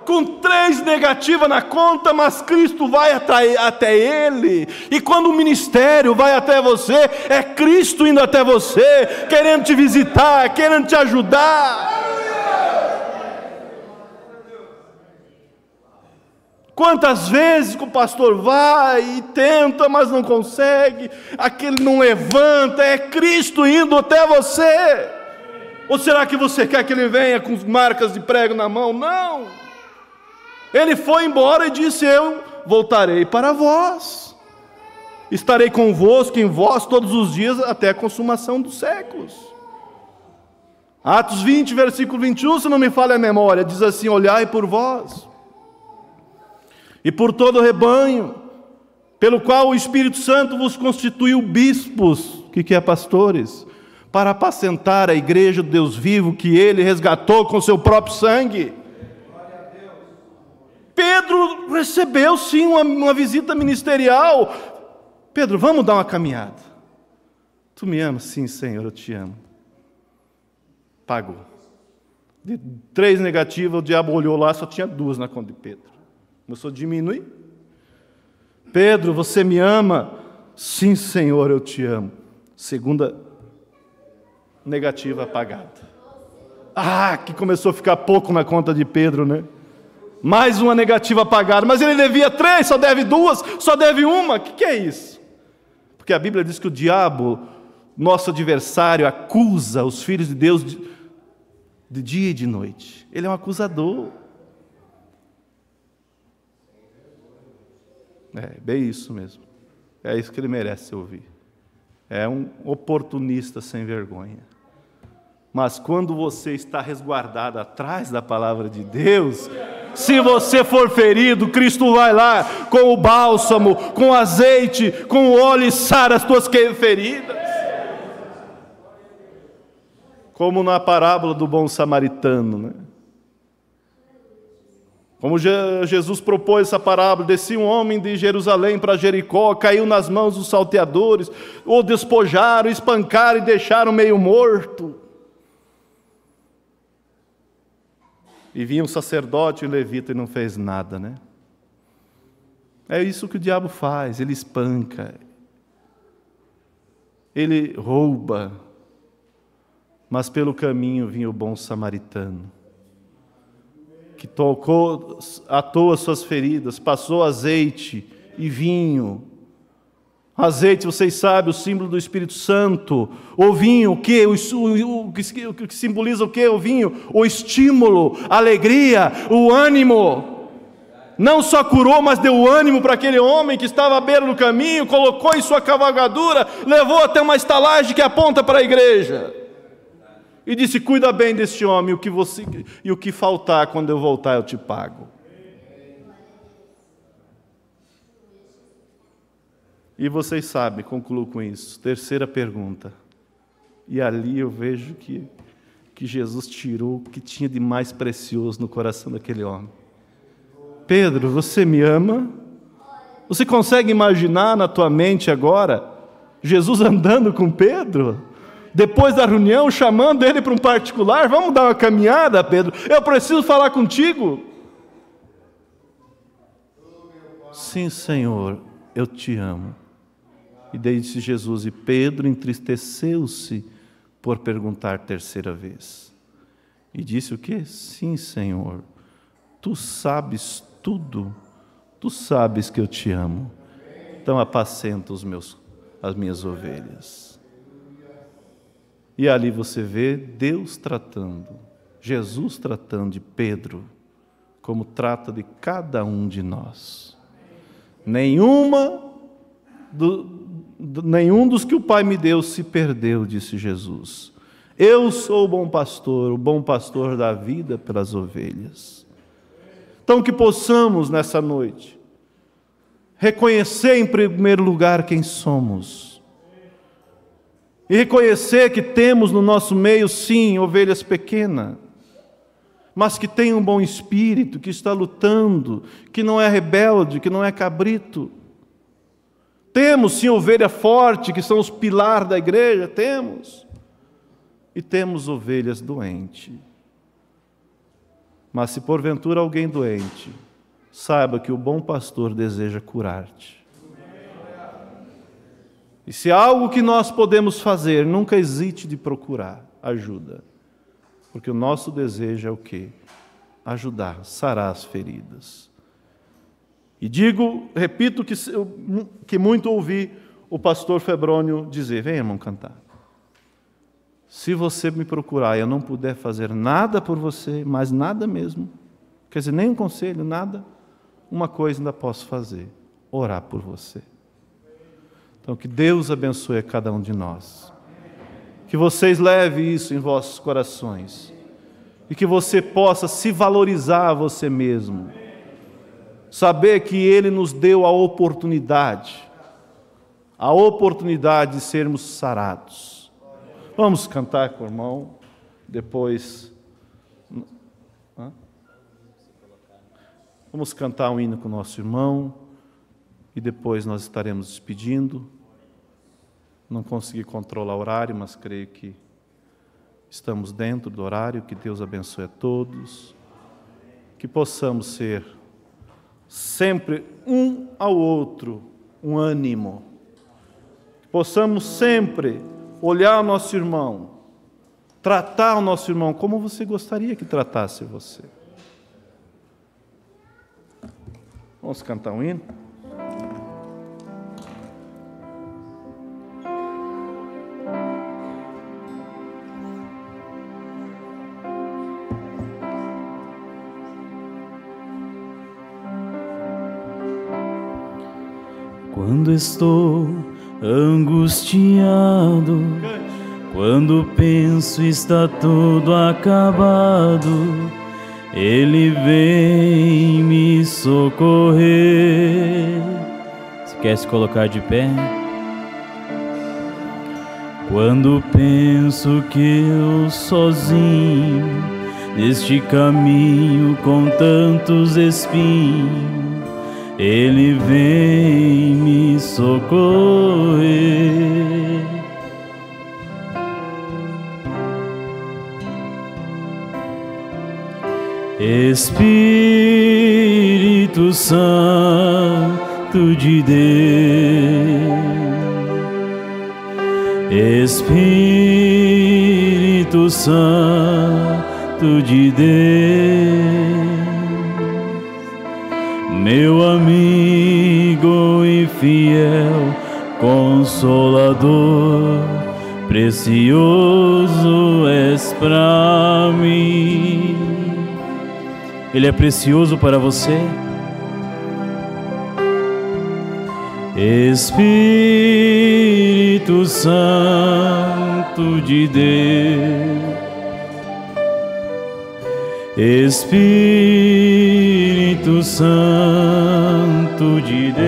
[SPEAKER 3] Com 3 negativas na conta, mas Cristo vai até ele. E quando o ministério vai até você, é Cristo indo até você, querendo te visitar, querendo te ajudar. Quantas vezes que o pastor vai e tenta, mas não consegue, aquele não levanta, é Cristo indo até você. Ou será que você quer que ele venha com marcas de prego na mão? Não. Ele foi embora e disse: eu voltarei para vós, estarei convosco em vós todos os dias até a consumação dos séculos. Atos 20, versículo 21, se não me falha a memória, diz assim: olhai por vós e por todo o rebanho, pelo qual o Espírito Santo vos constituiu bispos, que é pastores, para apacentar a igreja do Deus vivo, que ele resgatou com seu próprio sangue. Pedro recebeu sim uma visita ministerial. Pedro, vamos dar uma caminhada. Tu me amas? Sim, Senhor, eu te amo. Pagou. De 3 negativas, o diabo olhou lá, só tinha 2 na conta de Pedro. Começou a diminuir. Pedro, você me ama? Sim, Senhor, eu te amo. 2ª negativa apagada. Que começou a ficar pouco na conta de Pedro, né? Mais uma negativa apagada, mas ele devia 3, só deve 2, só deve 1. O que é isso? Porque a Bíblia diz que o diabo, nosso adversário, acusa os filhos de Deus de dia e de noite. Ele é um acusador. É bem isso mesmo. É isso que ele merece ouvir. É um oportunista sem vergonha. Mas quando você está resguardado atrás da palavra de Deus, se você for ferido, Cristo vai lá com o bálsamo, com o azeite, com o óleo e sara as tuas feridas. Como na parábola do bom samaritano, né? Como Jesus propôs essa parábola: descia um homem de Jerusalém para Jericó, caiu nas mãos dos salteadores, o despojaram, espancaram e deixaram meio morto. E vinha o sacerdote e o levita e não fez nada, né? É isso que o diabo faz, ele espanca, ele rouba, mas pelo caminho vinha o bom samaritano, que tocou, atou as suas feridas, passou azeite e vinho. Azeite, vocês sabem, o símbolo do Espírito Santo. O vinho, o que? O que simboliza o que? O vinho, o estímulo, a alegria, o ânimo. Não só curou, mas deu ânimo para aquele homem que estava à beira do caminho, colocou em sua cavalgadura, levou até uma estalagem que aponta para a igreja. E disse: cuida bem deste homem, e o que faltar quando eu voltar eu te pago. E vocês sabem, concluo com isso. Terceira pergunta. E ali eu vejo que Jesus tirou o que tinha de mais precioso no coração daquele homem. Pedro, você me ama? Você consegue imaginar na tua mente agora Jesus andando com Pedro? Depois da reunião, chamando ele para um particular: vamos dar uma caminhada, Pedro? Eu preciso falar contigo. Sim, Senhor, eu te amo. E daí disse Jesus, e Pedro entristeceu-se por perguntar terceira vez. E disse o quê? Sim, Senhor, tu sabes tudo, tu sabes que eu te amo. Então apacenta as minhas ovelhas. E ali você vê Deus tratando, Jesus tratando de Pedro, como trata de cada um de nós. Nenhum dos que o Pai me deu se perdeu, disse Jesus. Eu sou o bom pastor da vida pelas ovelhas. Então que possamos nessa noite reconhecer em primeiro lugar quem somos. E reconhecer que temos no nosso meio, sim, ovelhas pequenas, mas que tem um bom espírito, que está lutando, que não é rebelde, que não é cabrito. Temos, sim, ovelha forte, que são os pilares da igreja, temos. E temos ovelhas doentes. Mas se porventura alguém doente, saiba que o bom pastor deseja curar-te. E se há algo que nós podemos fazer, nunca hesite de procurar ajuda. Porque o nosso desejo é o quê? Ajudar, sarar as feridas. E repito que muito ouvi o pastor Febrônio dizer: vem, irmão, cantar. Se você me procurar e eu não puder fazer nada por você, mas nada mesmo, quer dizer, nem um conselho, nada, uma coisa ainda posso fazer: orar por você. Então, que Deus abençoe a cada um de nós. Que vocês levem isso em vossos corações. E que você possa se valorizar a você mesmo. Saber que Ele nos deu a oportunidade de sermos sarados. Vamos cantar com o irmão, depois... Vamos cantar um hino com o nosso irmão, e depois nós estaremos despedindo. Não consegui controlar o horário, mas creio que estamos dentro do horário. Que Deus abençoe a todos. Que possamos ser sempre um ao outro um ânimo. Que possamos sempre olhar o nosso irmão, tratar o nosso irmão como você gostaria que tratasse você. Vamos cantar um hino?
[SPEAKER 1] Quando estou angustiado, quando penso está tudo acabado, Ele vem me socorrer. Você quer se colocar de pé? Quando penso que eu sozinho, neste caminho com tantos espinhos, Ele vem me socorrer. Espírito Santo de Deus, Espírito Santo de Deus, meu amigo e fiel Consolador, precioso és para mim. Ele é precioso para você? Espírito Santo de Deus, Espírito Santo de Deus,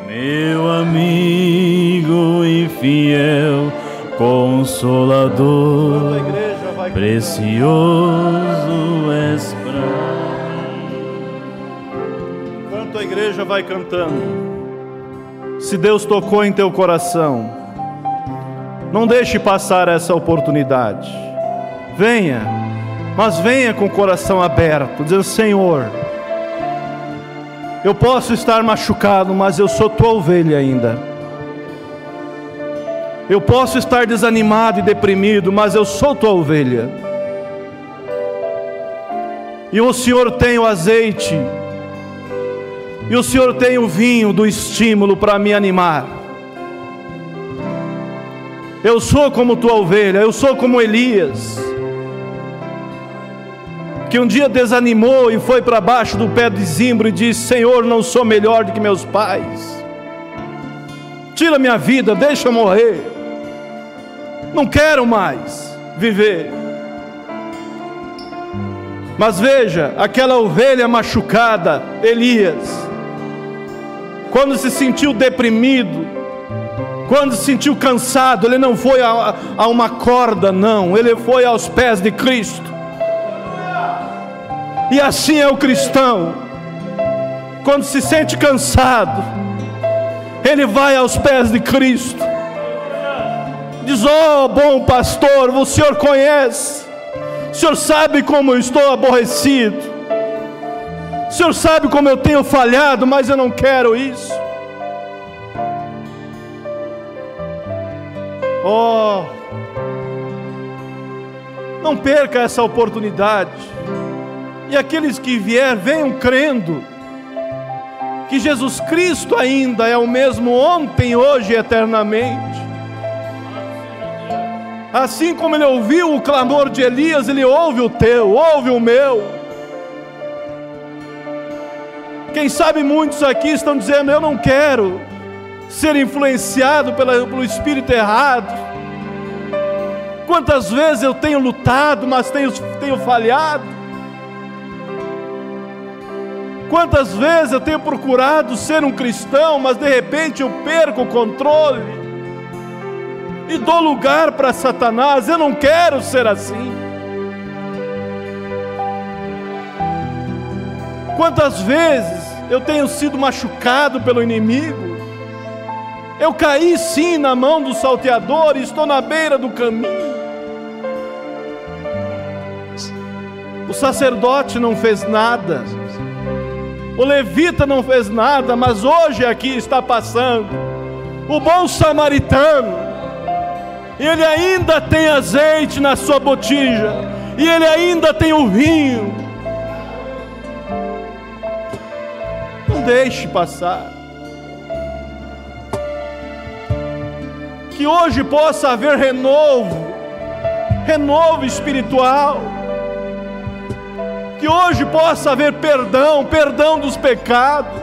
[SPEAKER 1] meu amigo e fiel Consolador, precioso és para mim.
[SPEAKER 3] Enquanto a igreja vai cantando, se Deus tocou em teu coração, não deixe passar essa oportunidade. Venha, mas venha com o coração aberto, dizendo: Senhor, eu posso estar machucado, mas eu sou tua ovelha ainda. Eu posso estar desanimado e deprimido, mas eu sou tua ovelha. E o Senhor tem o azeite, e o Senhor tem o vinho do estímulo para me animar. Eu sou como tua ovelha, eu sou como Elias, que um dia desanimou e foi para baixo do pé de zimbro e disse: Senhor, não sou melhor do que meus pais, tira minha vida, deixa eu morrer, não quero mais viver. Mas veja, aquela ovelha machucada, Elias, quando se sentiu deprimido, quando se sentiu cansado, ele não foi a uma corda, não, ele foi aos pés de Cristo. E assim é o cristão, quando se sente cansado, ele vai aos pés de Cristo, diz: ó bom pastor, o Senhor conhece, o Senhor sabe como eu estou aborrecido, o Senhor sabe como eu tenho falhado, mas eu não quero isso. Oh, não perca essa oportunidade. E aqueles que vier, venham crendo que Jesus Cristo ainda é o mesmo ontem, hoje e eternamente. Assim como ele ouviu o clamor de Elias, ele ouve o teu, ouve o meu. Quem sabe muitos aqui estão dizendo: eu não quero ser influenciado pelo espírito errado. Quantas vezes eu tenho lutado, mas tenho falhado. Quantas vezes eu tenho procurado ser um cristão, mas de repente eu perco o controle e dou lugar para Satanás. Eu não quero ser assim. Quantas vezes eu tenho sido machucado pelo inimigo. Eu caí sim na mão do salteador e estou na beira do caminho. O sacerdote não fez nada, o levita não fez nada, mas hoje aqui está passando o bom samaritano, e ele ainda tem azeite na sua botija, e ele ainda tem o vinho. Não deixe passar. Que hoje possa haver renovo espiritual. Que hoje possa haver perdão dos pecados.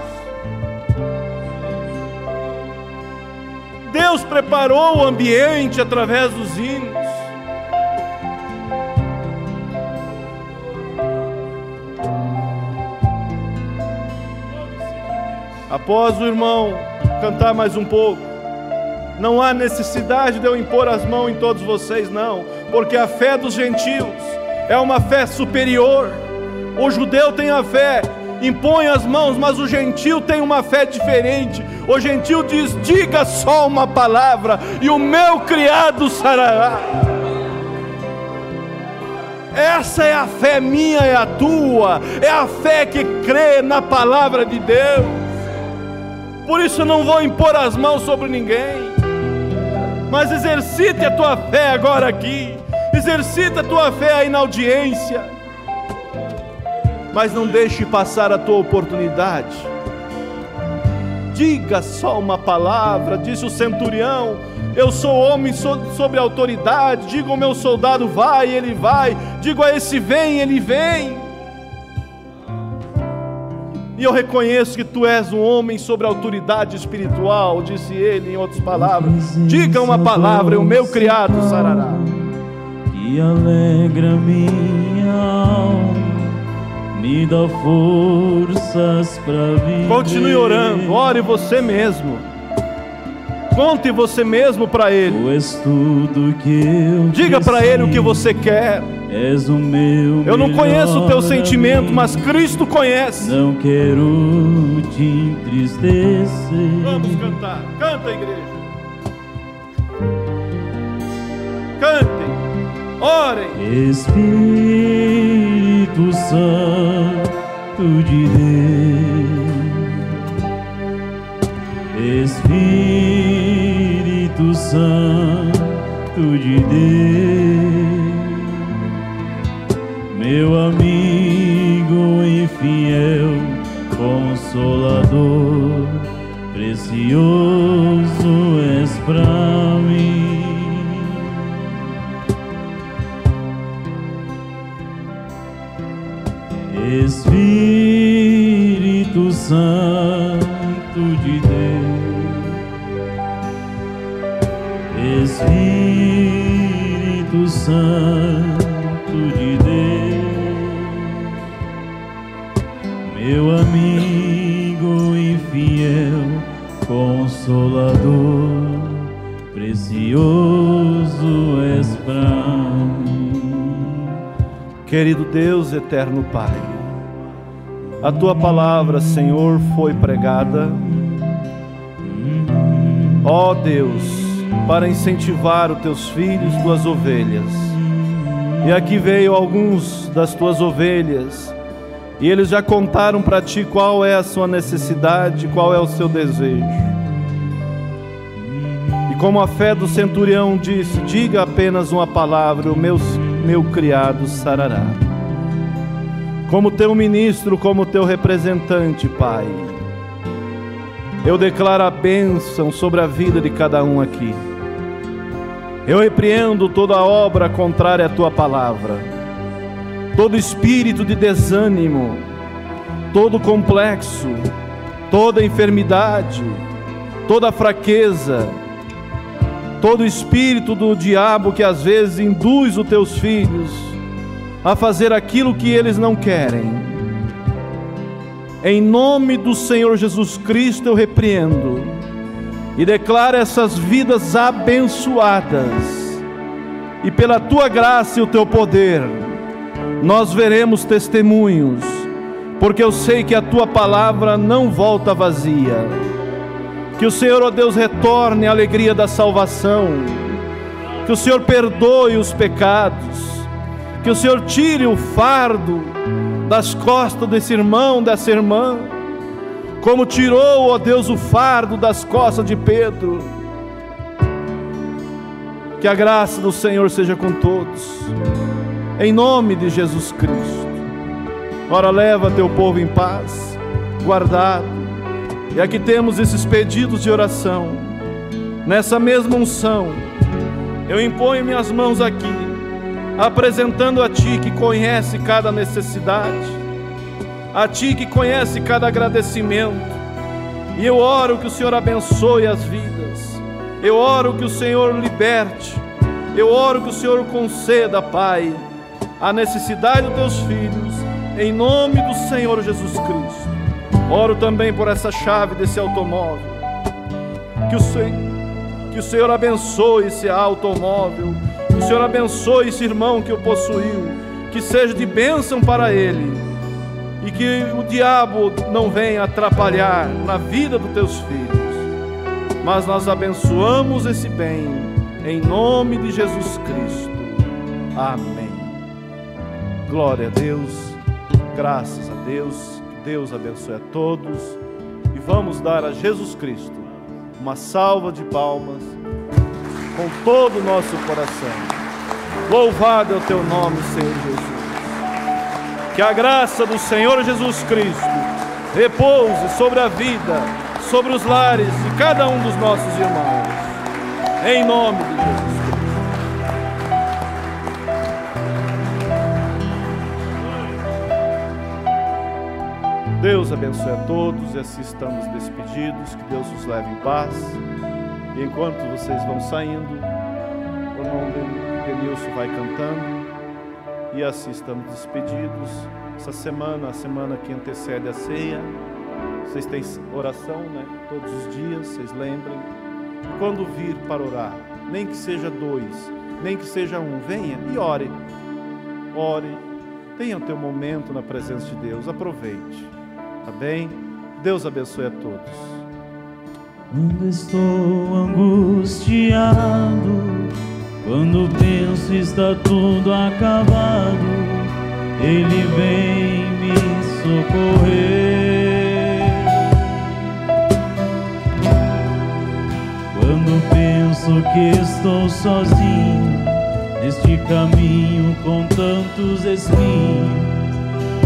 [SPEAKER 3] Deus preparou o ambiente através dos hinos. Após o irmão cantar mais um pouco, não há necessidade de eu impor as mãos em todos vocês, não, porque a fé dos gentios é uma fé superior. O judeu tem a fé, impõe as mãos, mas o gentio tem uma fé diferente. O gentio diz: diga só uma palavra e o meu criado sarará. Essa é a fé minha, é a tua, é a fé que crê na palavra de Deus. Por isso eu não vou impor as mãos sobre ninguém, mas exercite a tua fé agora aqui, exercita a tua fé aí na audiência, mas não deixe passar a tua oportunidade. Diga só uma palavra, disse o centurião: eu sou homem sobre autoridade. Digo ao meu soldado, vai, ele vai. Digo a esse, vem, ele vem. E eu reconheço que tu és um homem sobre autoridade espiritual, disse ele em outras palavras. Diga uma palavra e o meu criado sarará.
[SPEAKER 1] Que alegra minha alma, me dá forças para viver.
[SPEAKER 3] Continue orando, ore você mesmo. Conte você mesmo para Ele.
[SPEAKER 1] Tu és tudo que eu
[SPEAKER 3] diga para Ele o que você quer.
[SPEAKER 1] És o meu.
[SPEAKER 3] Eu não conheço o teu sentimento, mas Cristo conhece.
[SPEAKER 1] Não quero te entristecer.
[SPEAKER 3] Vamos cantar. Canta, igreja. Cantem. Orem.
[SPEAKER 1] Espírito Santo de Deus. Espírito Santo de Deus, meu amigo e fiel Consolador, precioso és pra mim. Espírito Santo de Deus, Espírito Santo de Deus, meu amigo e fiel Consolador, precioso és pra mim.
[SPEAKER 3] Querido Deus, eterno Pai, a Tua palavra, Senhor, foi pregada, ó Deus, para incentivar os Teus filhos, Tuas ovelhas. E aqui veio alguns das Tuas ovelhas, e eles já contaram para Ti qual é a sua necessidade, qual é o seu desejo. E como a fé do centurião disse, diga apenas uma palavra, o meu criado sarará. Como Teu ministro, como Teu representante, Pai, eu declaro a bênção sobre a vida de cada um aqui. Eu repreendo toda obra contrária à Tua palavra, todo espírito de desânimo, todo complexo, toda enfermidade, toda fraqueza, todo espírito do diabo que às vezes induz os Teus filhos a fazer aquilo que eles não querem. Em nome do Senhor Jesus Cristo eu repreendo e declaro essas vidas abençoadas, e pela Tua graça e o Teu poder nós veremos testemunhos, porque eu sei que a Tua palavra não volta vazia. Que o Senhor, ó Deus, retorne a alegria da salvação, que o Senhor perdoe os pecados, que o Senhor tire o fardo das costas desse irmão, dessa irmã, como tirou, ó Deus, o fardo das costas de Pedro. Que a graça do Senhor seja com todos, em nome de Jesus Cristo. Ora, leva Teu povo em paz, guardado. E aqui temos esses pedidos de oração. Nessa mesma unção, eu imponho minhas mãos aqui, apresentando a Ti que conhece cada necessidade, a Ti que conhece cada agradecimento. E eu oro que o Senhor abençoe as vidas, eu oro que o Senhor liberte, eu oro que o Senhor conceda, Pai, a necessidade dos Teus filhos, em nome do Senhor Jesus Cristo. Oro também por essa chave desse automóvel, que o Senhor abençoe esse automóvel, que o Senhor abençoe esse irmão que o possuiu, que seja de bênção para ele, e que o diabo não venha atrapalhar na vida dos Teus filhos, mas nós abençoamos esse bem, em nome de Jesus Cristo. Amém. Glória a Deus, graças a Deus, que Deus abençoe a todos. E vamos dar a Jesus Cristo uma salva de palmas com todo o nosso coração. Louvado é o teu nome, Senhor Jesus. Que a graça do Senhor Jesus Cristo repouse sobre a vida, sobre os lares de cada um dos nossos irmãos. Em nome de Jesus Cristo. Deus abençoe a todos e assim estamos despedidos. Que Deus os leve em paz. E enquanto vocês vão saindo, o irmão Denilson vai cantando. E assim estamos despedidos. Essa semana, a semana que antecede a ceia, vocês têm oração, né? Todos os dias, vocês lembrem. Quando vir para orar, nem que seja 2, nem que seja 1, venha e ore. Ore, tenha o teu momento na presença de Deus, aproveite, tá bem? Deus abençoe a todos.
[SPEAKER 1] Quando estou angustiado, quando penso está tudo acabado, Ele vem me socorrer. Quando penso que estou sozinho neste caminho com tantos espinhos,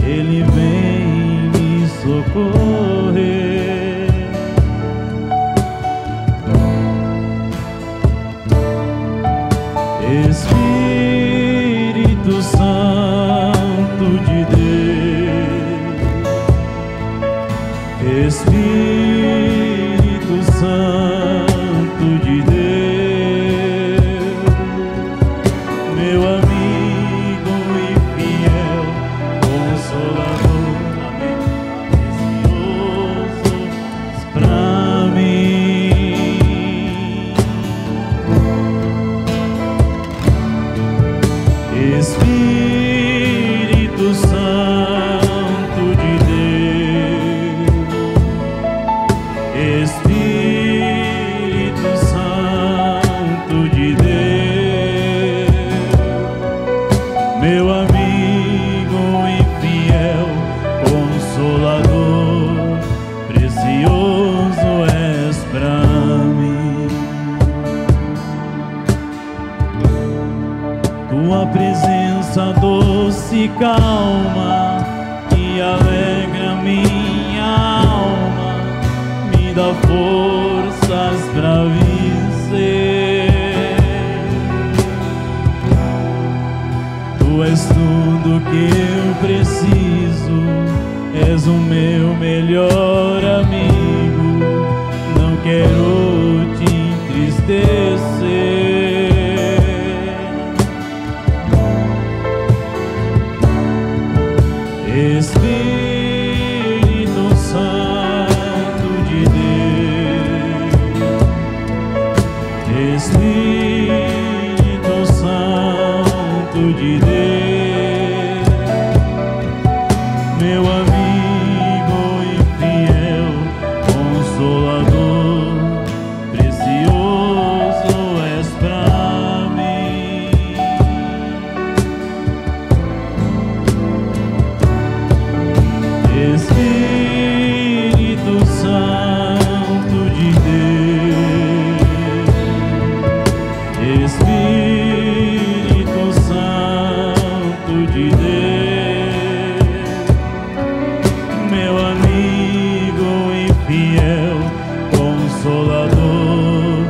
[SPEAKER 1] Ele vem me socorrer. Espírito Santo de Deus, Espírito Santo de Deus, meu amigo e fiel Consolador, amém, precioso pra mim. Espírito Santo de Deus, Espírito Santo de Deus, meu amigo e fiel Consolador, precioso és pra mim. Tua presença doce e calma que alegra minha alma, me dá forças pra vencer. Tu és tudo que eu preciso, és o meu melhor amigo, não quero te entristecer. Espírito Santo de Deus, Espírito Santo de Deus, meu amigo e fiel Consolador, precioso és pra mim. Espírito Santo de Deus, Espírito Santo de Deus, meu amigo e fiel Consolador,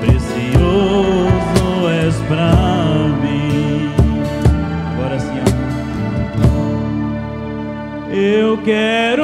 [SPEAKER 1] precioso és pra mim. Agora sim, amor. Eu quero